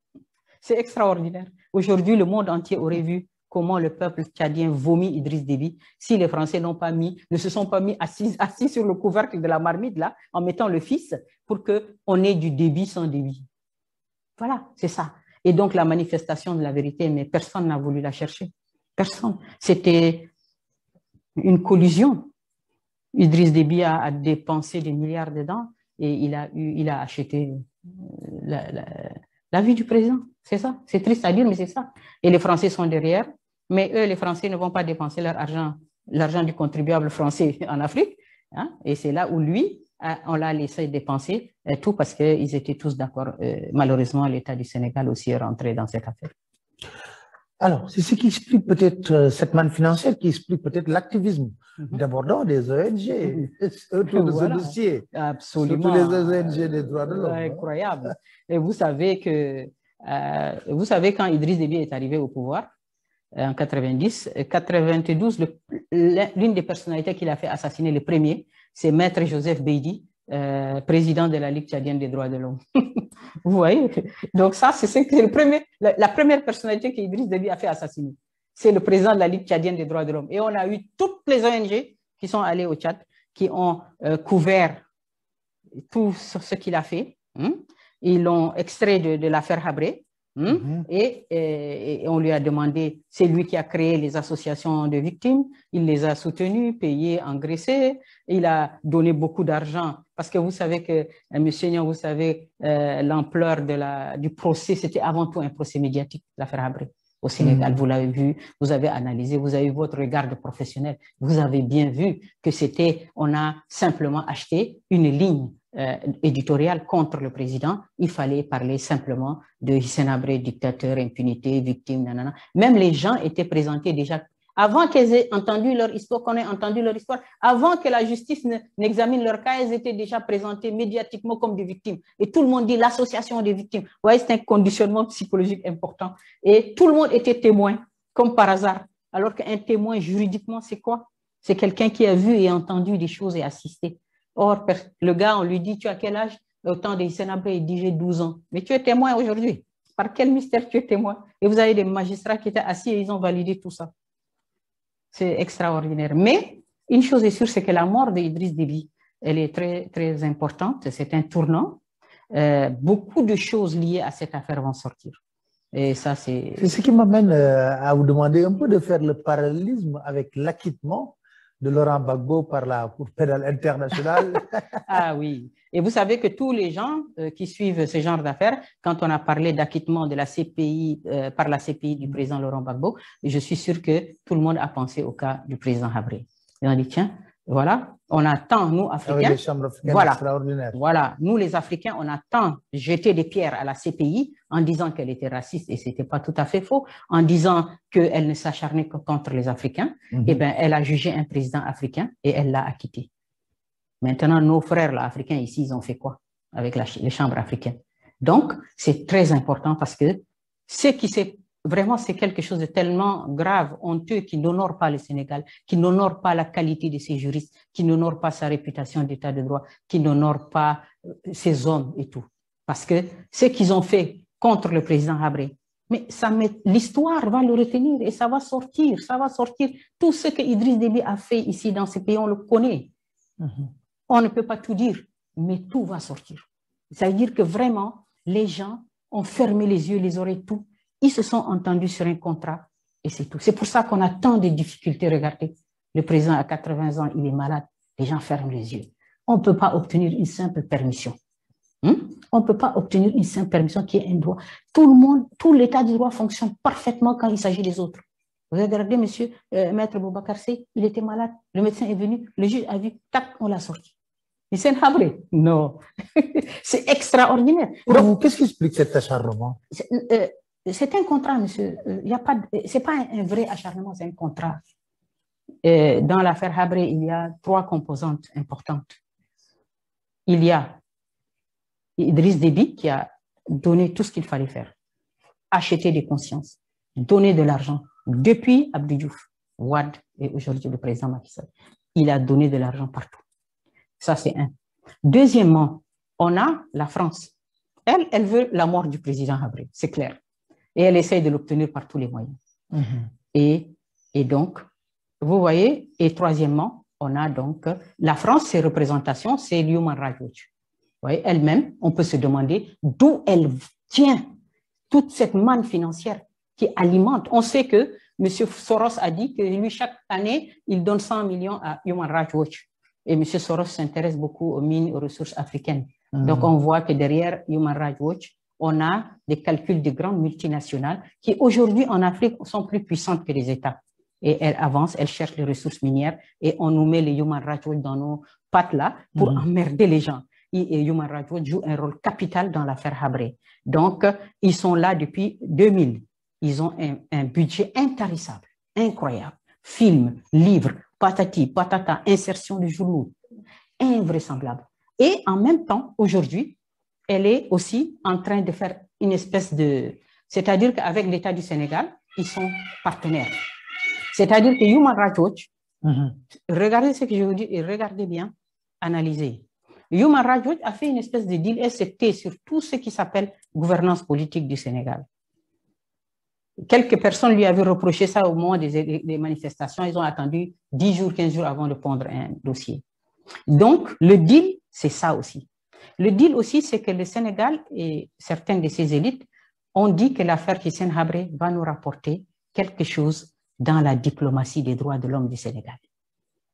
C'est extraordinaire. Aujourd'hui, le monde entier aurait vu comment le peuple tchadien vomit Idriss Déby si les Français ne se sont pas mis assis sur le couvercle de la marmite là, en mettant le fils pour qu'on ait du Déby sans Déby. Voilà, c'est ça. Et donc, la manifestation de la vérité, mais personne n'a voulu la chercher. Personne. C'était une collusion. Idriss Déby a dépensé des milliards dedans et il a acheté la vie du président. C'est ça. C'est triste à dire, mais c'est ça. Et les Français sont derrière. Mais eux, les Français ne vont pas dépenser leur argent, l'argent du contribuable français en Afrique. Hein? Et c'est là où lui, on l'a laissé dépenser tout parce qu'ils étaient tous d'accord. Malheureusement, l'État du Sénégal aussi est rentré dans cette affaire. Alors, c'est ce qui explique peut-être cette manne financière, qui explique peut-être l'activisme d'abord des ONG autour de ce dossier. Absolument. Surtout les ONG des droits de l'homme. Incroyable. Et vous savez quand Idriss Déby est arrivé au pouvoir, en 90, 92, l'une des personnalités qu'il a fait assassiner le premier, c'est Maître Joseph Beydi, président de la Ligue tchadienne des droits de l'homme. Vous voyez? Donc ça, c'est la première personnalité qu'Idriss Déby a fait assassiner. C'est le président de la Ligue tchadienne des droits de l'homme. Et on a eu toutes les ONG qui sont allées au Tchad, qui ont couvert tout ce qu'il a fait. Ils l'ont extrait de l'affaire Habré. Et on lui a demandé, c'est lui qui a créé les associations de victimes, il les a soutenues, payées, engraissées, il a donné beaucoup d'argent, parce que vous savez que, M. Niang, vous savez, l'ampleur du procès, c'était avant tout un procès médiatique, l'affaire Habré au Sénégal. Vous l'avez vu, vous avez analysé, vous avez eu votre regard de professionnel, vous avez bien vu que on a simplement acheté une ligne éditorial contre le président, il fallait parler simplement de Hissène Habré, dictateur, impunité, victime, nanana. Même les gens étaient présentés déjà, avant qu'ils aient entendu leur histoire, qu'on ait entendu leur histoire, avant que la justice n'examine leur cas, ils étaient déjà présentés médiatiquement comme des victimes. Et tout le monde dit l'association des victimes. Vous voyez, c'est un conditionnement psychologique important. Et tout le monde était témoin, comme par hasard. Alors qu'un témoin, juridiquement, c'est quoi? C'est quelqu'un qui a vu et entendu des choses et assisté. Or, le gars, on lui dit, tu as quel âge? Au temps de Hissène Habré, il dit, j'ai 12 ans. Mais tu es témoin aujourd'hui. Par quel mystère tu es témoin? Et vous avez des magistrats qui étaient assis et ils ont validé tout ça. C'est extraordinaire. Mais une chose est sûre, c'est que la mort d'Idriss Déby, elle est très, très importante. C'est un tournant. Beaucoup de choses liées à cette affaire vont sortir. Et ça, c'est ce qui m'amène à vous demander un peu de faire le parallélisme avec l'acquittement de Laurent Gbagbo par la Cour pénale internationale. Ah oui. Et vous savez que tous les gens qui suivent ce genre d'affaires, quand on a parlé d'acquittement de la CPI, par la CPI du président Laurent Gbagbo, je suis sûr que tout le monde a pensé au cas du président Habré. Et on dit, tiens, voilà, on attend, nous, Africains. Avec les chambres africaines extraordinaires. Voilà, nous, les Africains, on attend jeter des pierres à la CPI en disant qu'elle était raciste, et ce n'était pas tout à fait faux, en disant qu'elle ne s'acharnait que contre les Africains. Eh bien, elle a jugé un président africain et elle l'a acquitté. Maintenant, nos frères là, africains ici, ils ont fait quoi avec les chambres africaines? Donc, c'est très important parce que vraiment, c'est quelque chose de tellement grave, honteux, qui n'honore pas le Sénégal, qui n'honore pas la qualité de ses juristes, qui n'honore pas sa réputation d'état de droit, qui n'honore pas ses hommes et tout. Parce que ce qu'ils ont fait contre le président Habré, mais l'histoire va le retenir et ça va sortir. Tout ce que Idriss Déby a fait ici dans ce pays, on le connaît. On ne peut pas tout dire, mais tout va sortir. Ça veut dire que vraiment, les gens ont fermé les yeux, les oreilles, tout. Ils se sont entendus sur un contrat et c'est tout. C'est pour ça qu'on a tant de difficultés. Regardez, le président a 80 ans, il est malade, les gens ferment les yeux. On ne peut pas obtenir une simple permission. On ne peut pas obtenir une simple permission qui est un droit. Tout l'état du droit fonctionne parfaitement quand il s'agit des autres. Vous avez regardé, monsieur, Maître Boubacar Seye, il était malade, le médecin est venu, le juge a vu, tac, on l'a sorti. Hissène Habré, non. C'est extraordinaire. Qu'est-ce qui explique cet acharnement? C'est un contrat, monsieur. Ce n'est pas un vrai acharnement, c'est un contrat. Dans l'affaire Habré, il y a 3 composantes importantes. Il y a Idriss Déby qui a donné tout ce qu'il fallait faire. Acheter des consciences, donner de l'argent. Depuis Abdou Diouf, Wade et aujourd'hui le président Macky Sall. Il a donné de l'argent partout. Ça, c'est un. Deuxièmement, on a la France. Elle veut la mort du président Habré, c'est clair. Et elle essaye de l'obtenir par tous les moyens. Et donc, vous voyez, et troisièmement, on a donc la France, ses représentations, c'est l'Human Rights Watch. Vous voyez, elle-même, on peut se demander d'où elle tient toute cette manne financière qui alimente. On sait que M. Soros a dit que lui, chaque année, il donne 100 millions à Human Rights Watch. Et M. Soros s'intéresse beaucoup aux mines, aux ressources africaines. Donc, on voit que derrière Human Rights Watch, on a des calculs de grandes multinationales qui, aujourd'hui, en Afrique, sont plus puissantes que les États. Et elles avancent, elles cherchent les ressources minières et on nous met les Human Rights Watch dans nos pattes là pour emmerder les gens. Et Human Rights Watch joue un rôle capital dans l'affaire Habré. Donc, ils sont là depuis 2000. Ils ont un budget intarissable, incroyable. Films, livres, patati, patata, insertion de journaux, invraisemblable. Et en même temps, aujourd'hui, elle est aussi en train de faire une espèce de... C'est-à-dire qu'avec l'État du Sénégal, ils sont partenaires. C'est-à-dire que Human Rights Watch, regardez ce que je vous dis et regardez bien, analysez. Human Rights Watch a fait une espèce de deal SCT sur tout ce qui s'appelle gouvernance politique du Sénégal. Quelques personnes lui avaient reproché ça au moment des manifestations. Ils ont attendu 10 jours, 15 jours avant de prendre un dossier. Donc, le deal, c'est ça aussi. Le deal aussi, c'est que le Sénégal et certaines de ses élites on dit que l'affaire Hissène Habré va nous rapporter quelque chose dans la diplomatie des droits de l'homme du Sénégal.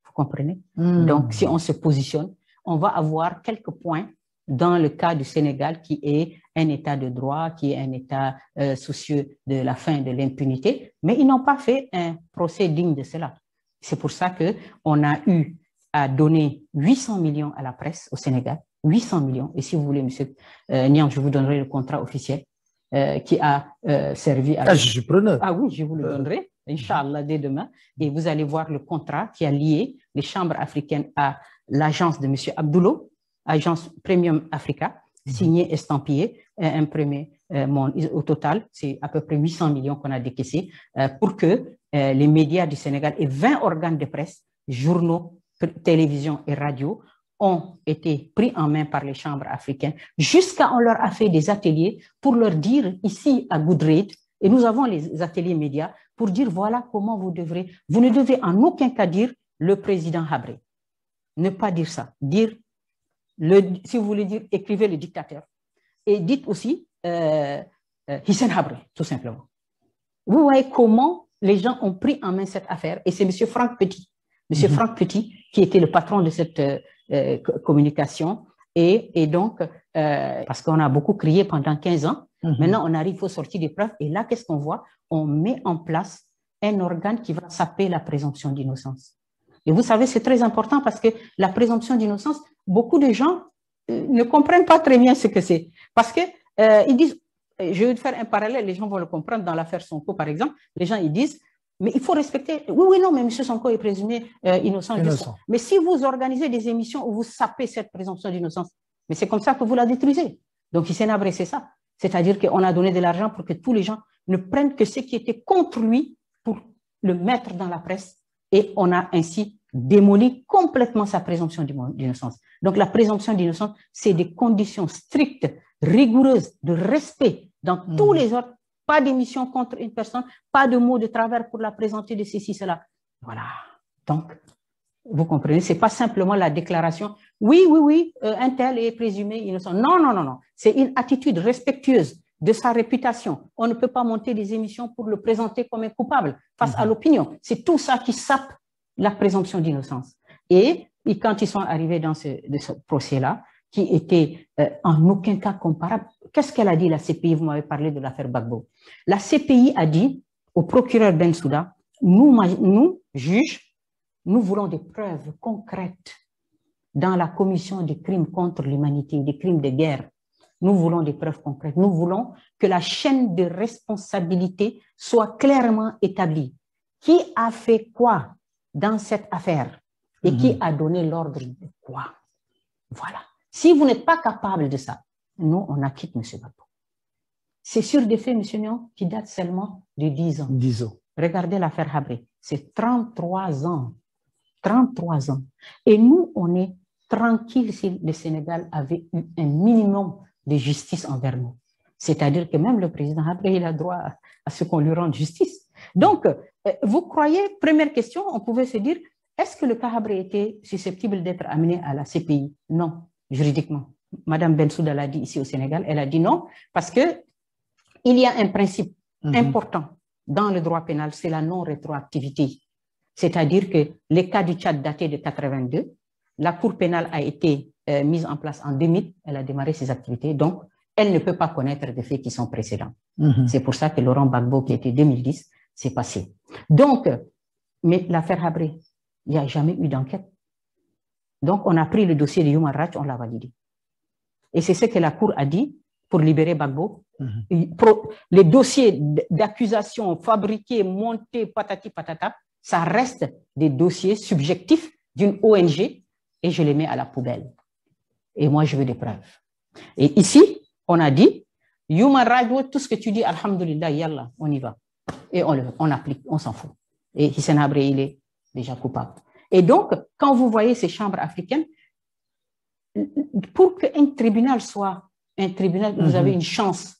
Vous comprenez? Donc, si on se positionne, on va avoir quelques points dans le cas du Sénégal qui est un État de droit, qui est un État soucieux de la fin de l'impunité, mais ils n'ont pas fait un procès digne de cela. C'est pour ça qu'on a eu à donner 800 millions à la presse au Sénégal, 800 millions. Et si vous voulez, M. Niang, je vous donnerai le contrat officiel qui a servi à... je suis preneur. Ah oui, je vous le donnerai, Inch'Allah, dès demain. Et vous allez voir le contrat qui a lié les chambres africaines à l'agence de M. Abdoulou, agence Premium Africa, signé, estampillé, imprimé. Au total, c'est à peu près 800 millions qu'on a décaissés pour que les médias du Sénégal et 20 organes de presse, journaux, télévision et radio ont été pris en main par les chambres africaines jusqu'à on leur a fait des ateliers pour leur dire ici à Goodread, et nous avons les ateliers médias pour dire voilà comment vous ne devez en aucun cas dire le président Habré. Ne pas dire ça. Dire, si vous voulez dire, écrivez le dictateur. Et dites aussi Hissène Habré, tout simplement. Vous voyez comment les gens ont pris en main cette affaire, et c'est M. Franck Petit. M. Franck Petit, qui était le patron de cette communication, et donc, parce qu'on a beaucoup crié pendant 15 ans, maintenant on arrive au sortir des preuves, et là, qu'est-ce qu'on voit? On met en place un organe qui va saper la présomption d'innocence. Et vous savez, c'est très important parce que la présomption d'innocence, beaucoup de gens ne comprennent pas très bien ce que c'est. Parce que ils disent, je vais faire un parallèle, les gens vont le comprendre dans l'affaire Sonko, par exemple, les gens ils disent, mais il faut respecter, oui, non, mais M. Sonko est présumé innocent. Mais si vous organisez des émissions où vous sapez cette présomption d'innocence, mais c'est comme ça que vous la détruisez. Donc, Hissène Habré, c'est ça. C'est-à-dire qu'on a donné de l'argent pour que tous les gens ne prennent que ce qui était contre lui pour le mettre dans la presse, et on a ainsi démoli complètement sa présomption d'innocence. Donc, la présomption d'innocence, c'est des conditions strictes, rigoureuses, de respect dans tous les ordres. Pas d'émission contre une personne, pas de mots de travers pour la présenter de ceci, cela. Voilà. Donc, vous comprenez, ce n'est pas simplement la déclaration, oui, un tel est présumé innocent. Non, non, non, non. C'est une attitude respectueuse de sa réputation. On ne peut pas monter des émissions pour le présenter comme un coupable face à l'opinion. C'est tout ça qui sape la présomption d'innocence. Et quand ils sont arrivés dans ce procès-là, qui était en aucun cas comparable, qu'est-ce qu'elle a dit, la CPI? Vous m'avez parlé de l'affaire Gbagbo. La CPI a dit au procureur Bensouda, nous, juges, nous voulons des preuves concrètes dans la commission des crimes contre l'humanité, des crimes de guerre. Nous voulons des preuves concrètes. Nous voulons que la chaîne de responsabilité soit clairement établie. Qui a fait quoi dans cette affaire et qui a donné l'ordre de quoi? Voilà. Si vous n'êtes pas capable de ça, nous, on acquitte M. Gbagbo. C'est sur des faits, M. Niang, qui datent seulement de 10 ans. 10 ans. Regardez l'affaire Habré. C'est 33 ans. 33 ans. Et nous, on est tranquille si le Sénégal avait eu un minimum de justice envers nous. C'est-à-dire que même le président Habré, il a droit à ce qu'on lui rende justice. Donc, vous croyez, première question, on pouvait se dire, est-ce que le cas Habré était susceptible d'être amené à la CPI? Non, juridiquement. Madame Bensouda l'a dit ici au Sénégal, elle a dit non, parce qu'il y a un principe important dans le droit pénal, c'est la non-rétroactivité. C'est-à-dire que les cas du Tchad datés de 82, la Cour pénale a été mise en place en 2000, elle a démarré ses activités, donc elle ne peut pas connaître des faits qui sont précédents. C'est pour ça que Laurent Gbagbo, qui était 2010, s'est passé. Donc, mais l'affaire Habré, il n'y a jamais eu d'enquête. Donc, on a pris le dossier de Human Rights, on l'a validé. Et c'est ce que la Cour a dit pour libérer Gbagbo. Les dossiers d'accusation fabriqués, montés, patati patata, ça reste des dossiers subjectifs d'une ONG et je les mets à la poubelle. Et moi, je veux des preuves. Et ici, on a dit, Human Rights, tout ce que tu dis, alhamdoulilah, yallah, on y va. Et on applique, on s'en fout. Et Hissène Habré, il est déjà coupable. Et donc, quand vous voyez ces chambres africaines, pour qu'un tribunal soit un tribunal, vous avez une chance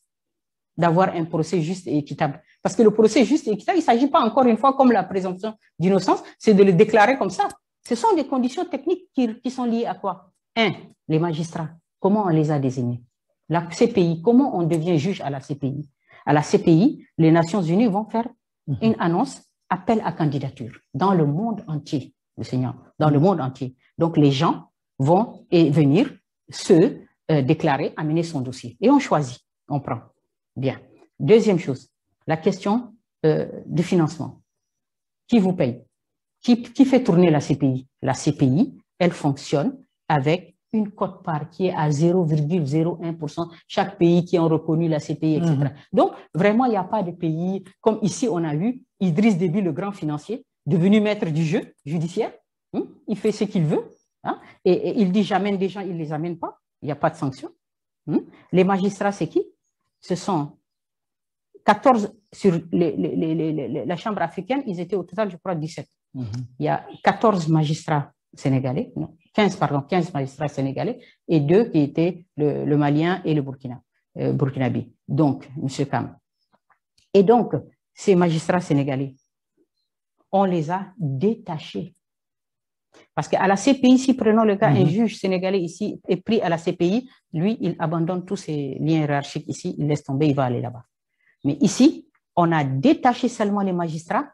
d'avoir un procès juste et équitable. Parce que le procès juste et équitable, il ne s'agit pas encore une fois comme la présomption d'innocence, c'est de le déclarer comme ça. Ce sont des conditions techniques qui sont liées à quoi? Les magistrats, comment on les a désignés? La CPI, comment on devient juge à la CPI? À la CPI, les Nations Unies vont faire une annonce, appel à candidature dans le monde entier, le Seigneur, dans le monde entier. Donc, les gens vont venir se déclarer, amener son dossier. Et on choisit, on prend. Bien. Deuxième chose, la question du financement. Qui vous paye? Qui fait tourner la CPI? La CPI, elle fonctionne avec une quote-part qui est à 0,01%. Chaque pays qui a reconnu la CPI, etc. Donc, vraiment, il n'y a pas de pays, comme ici, on a vu Idriss Déby, le grand financier, devenu maître du jeu judiciaire. Il fait ce qu'il veut. Et il dit j'amène des gens, il ne les amène pas. Il n'y a pas de sanction. Les magistrats, c'est qui? Ce sont 14 sur la Chambre africaine, ils étaient au total, je crois, 17. Il y a 14 magistrats sénégalais, non, 15 magistrats sénégalais et 2 qui étaient le Malien et le Burkinabé. Donc, M. Kam. Et donc, ces magistrats sénégalais, on les a détachés. Parce qu'à la CPI, si prenons le cas, un juge sénégalais ici est pris à la CPI, lui, il abandonne tous ses liens hiérarchiques ici, il laisse tomber, il va aller là-bas. Mais ici, on a détaché seulement les magistrats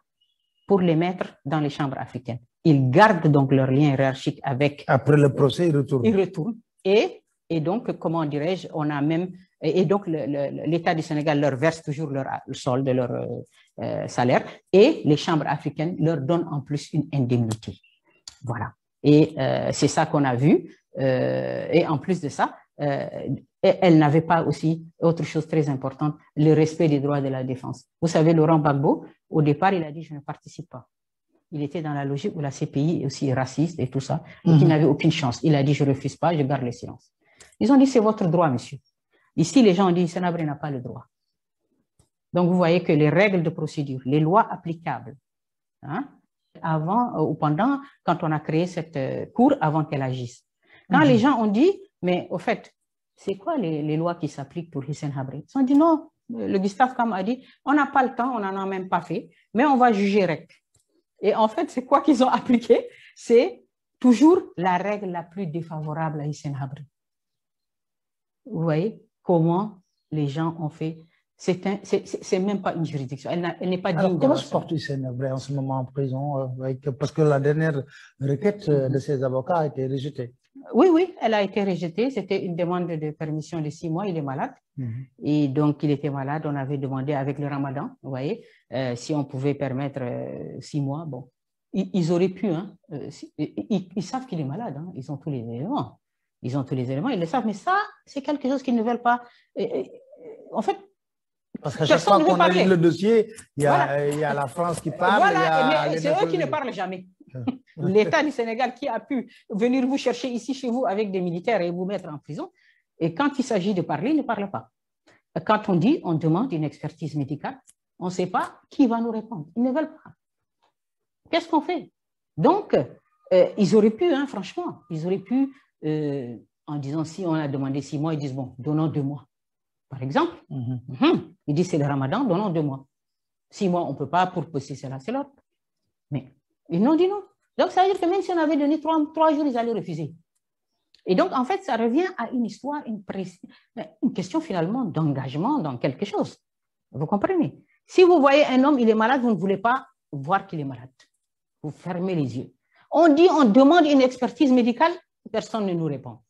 pour les mettre dans les chambres africaines. Ils gardent donc leur lien hiérarchique avec... Après le procès, ils retournent. Ils retournent. Et donc, comment dirais-je, on a même... Et donc, l'État du Sénégal leur verse toujours le solde de leur salaire et les chambres africaines leur donnent en plus une indemnité. Voilà. Et c'est ça qu'on a vu. Et en plus de ça, elle n'avait pas aussi, autre chose très importante, le respect des droits de la défense. Vous savez, Laurent Gbagbo, au départ, il a dit « je ne participe pas ». Il était dans la logique où la CPI est aussi raciste et tout ça, et qu'il n'avait aucune chance. Il a dit « je ne refuse pas, je garde le silence ». Ils ont dit « c'est votre droit, monsieur ». Ici, les gens ont dit « Hissène Habré n'a pas le droit ». Donc, vous voyez que les règles de procédure, les lois applicables, avant ou pendant, quand on a créé cette cour, avant qu'elle agisse. Quand les gens ont dit, mais au fait, c'est quoi les lois qui s'appliquent pour Hissène Habré? Ils ont dit non, le Gustave Kam a dit, on n'a pas le temps, on n'en a même pas fait, mais on va juger REC. Et en fait, c'est quoi qu'ils ont appliqué? C'est toujours la règle la plus défavorable à Hissène Habré. Vous voyez comment les gens ont fait? C'est même pas une juridiction, elle n'est pas digne de comment se porte Hissène Habré en ce moment en prison? Parce que la dernière requête de ses avocats a été rejetée. Oui, elle a été rejetée. C'était une demande de permission de 6 mois. Il est malade. Et donc, il était malade. On avait demandé avec le ramadan, vous voyez, si on pouvait permettre 6 mois. Bon, ils auraient pu. Ils savent qu'il est malade. Ils ont tous les éléments. Ils ont tous les éléments. Ils le savent. Mais ça, c'est quelque chose qu'ils ne veulent pas. En fait, parce qu'à chaque fois qu'on analyse le dossier, il y a la France qui parle. Voilà, mais c'est eux qui ne parlent jamais. L'État du Sénégal qui a pu venir vous chercher ici chez vous avec des militaires et vous mettre en prison. Et quand il s'agit de parler, il ne parle pas. Quand on dit, on demande une expertise médicale, on ne sait pas qui va nous répondre. Ils ne veulent pas. Qu'est-ce qu'on fait? Donc, ils auraient pu, franchement, ils auraient pu, en disant, si on a demandé 6 mois, ils disent, bon, donnons 2 mois. Par exemple, ils disent, c'est le ramadan, donnons 2 mois. 6 mois, on ne peut pas pour poser cela, c'est l'autre. Mais ils n'ont dit non. Donc, ça veut dire que même si on avait donné 3 jours, ils allaient refuser. Et donc, en fait, ça revient à une histoire, une question finalement d'engagement dans quelque chose. Vous comprenez? Si vous voyez un homme, il est malade, vous ne voulez pas voir qu'il est malade. Vous fermez les yeux. On dit, on demande une expertise médicale, personne ne nous répond.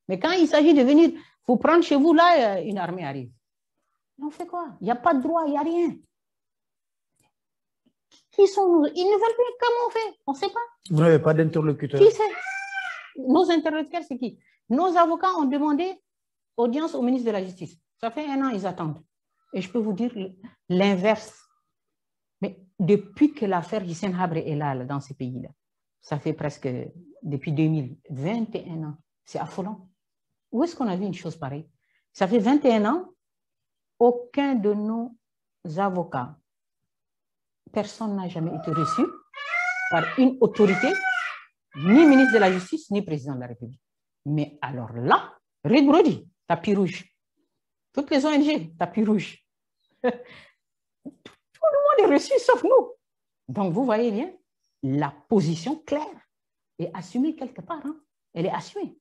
Mais quand il s'agit de venir vous prendre chez vous, là, une armée arrive. On fait quoi? Il n'y a pas de droit, il n'y a rien. Qui sont-nous? Ils ne veulent plus. Comment on fait? On ne sait pas. Vous n'avez pas d'interlocuteur? Qui c'est? Nos interlocuteurs, c'est qui? Nos avocats ont demandé audience au ministre de la Justice. Ça fait 1 an, ils attendent. Et je peux vous dire l'inverse. Mais depuis que l'affaire Hissène Habré est là, dans ces pays-là, ça fait presque depuis 2021 ans. C'est affolant. Où est-ce qu'on a vu une chose pareille? Ça fait 21 ans, aucun de nos avocats, personne n'a jamais été reçu par une autorité, ni ministre de la Justice, ni président de la République. Mais alors là, Regrodi, tapis rouge. Toutes les ONG, tapis rouge. Tout le monde est reçu, sauf nous. Donc, vous voyez bien, la position claire est assumée quelque part. Elle est assumée.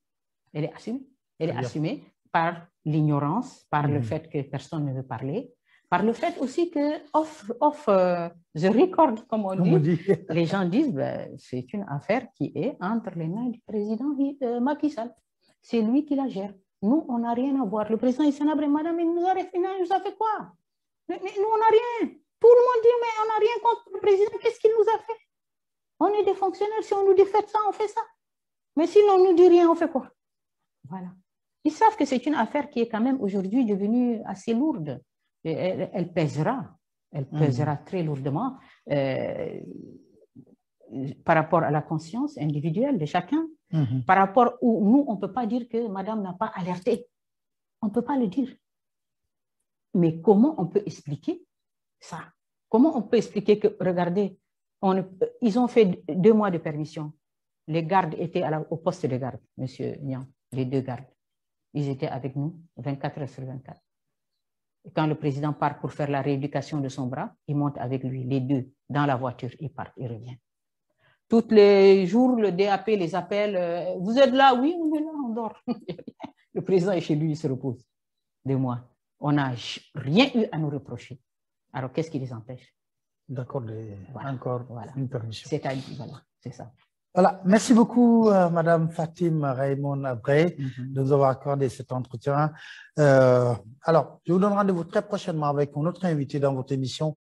Elle est assumée. Elle est assumée par l'ignorance, par le fait que personne ne veut parler, par le fait aussi que off the record, comme on dit, les gens disent ben, c'est une affaire qui est entre les mains du président Macky Sall. C'est lui qui la gère. Nous, on n'a rien à voir. Le président Hissène Habré, madame, il nous a fait quoi? Mais nous, on n'a rien. Tout le monde dit, mais on n'a rien contre le président. Qu'est-ce qu'il nous a fait? On est des fonctionnaires. Si on nous dit faites ça, on fait ça. Mais si on ne nous dit rien, on fait quoi? Voilà. Ils savent que c'est une affaire qui est quand même aujourd'hui devenue assez lourde. Elle pèsera très lourdement par rapport à la conscience individuelle de chacun, par rapport où nous, on ne peut pas dire que madame n'a pas alerté. On ne peut pas le dire. Mais comment on peut expliquer ça? Comment on peut expliquer que, regardez, ils ont fait 2 mois de permission. Les gardes étaient au poste de garde, M. Niang, les 2 gardes. Ils étaient avec nous 24 heures sur 24. Et quand le président part pour faire la rééducation de son bras, il monte avec lui, les 2, dans la voiture, il part, il revient. Tous les jours, le DAP les appelle, vous êtes là? Oui, on est là, on dort. Le président est chez lui, il se repose 2 mois. On n'a rien eu à nous reprocher. Alors, qu'est-ce qui les empêche? D'accorder encore une permission. C'est-à-dire, voilà, c'est ça. Voilà, merci beaucoup, Madame Fatim Raymond Habré, de nous avoir accordé cet entretien. Alors, je vous donne rendez-vous très prochainement avec un autre invité dans votre émission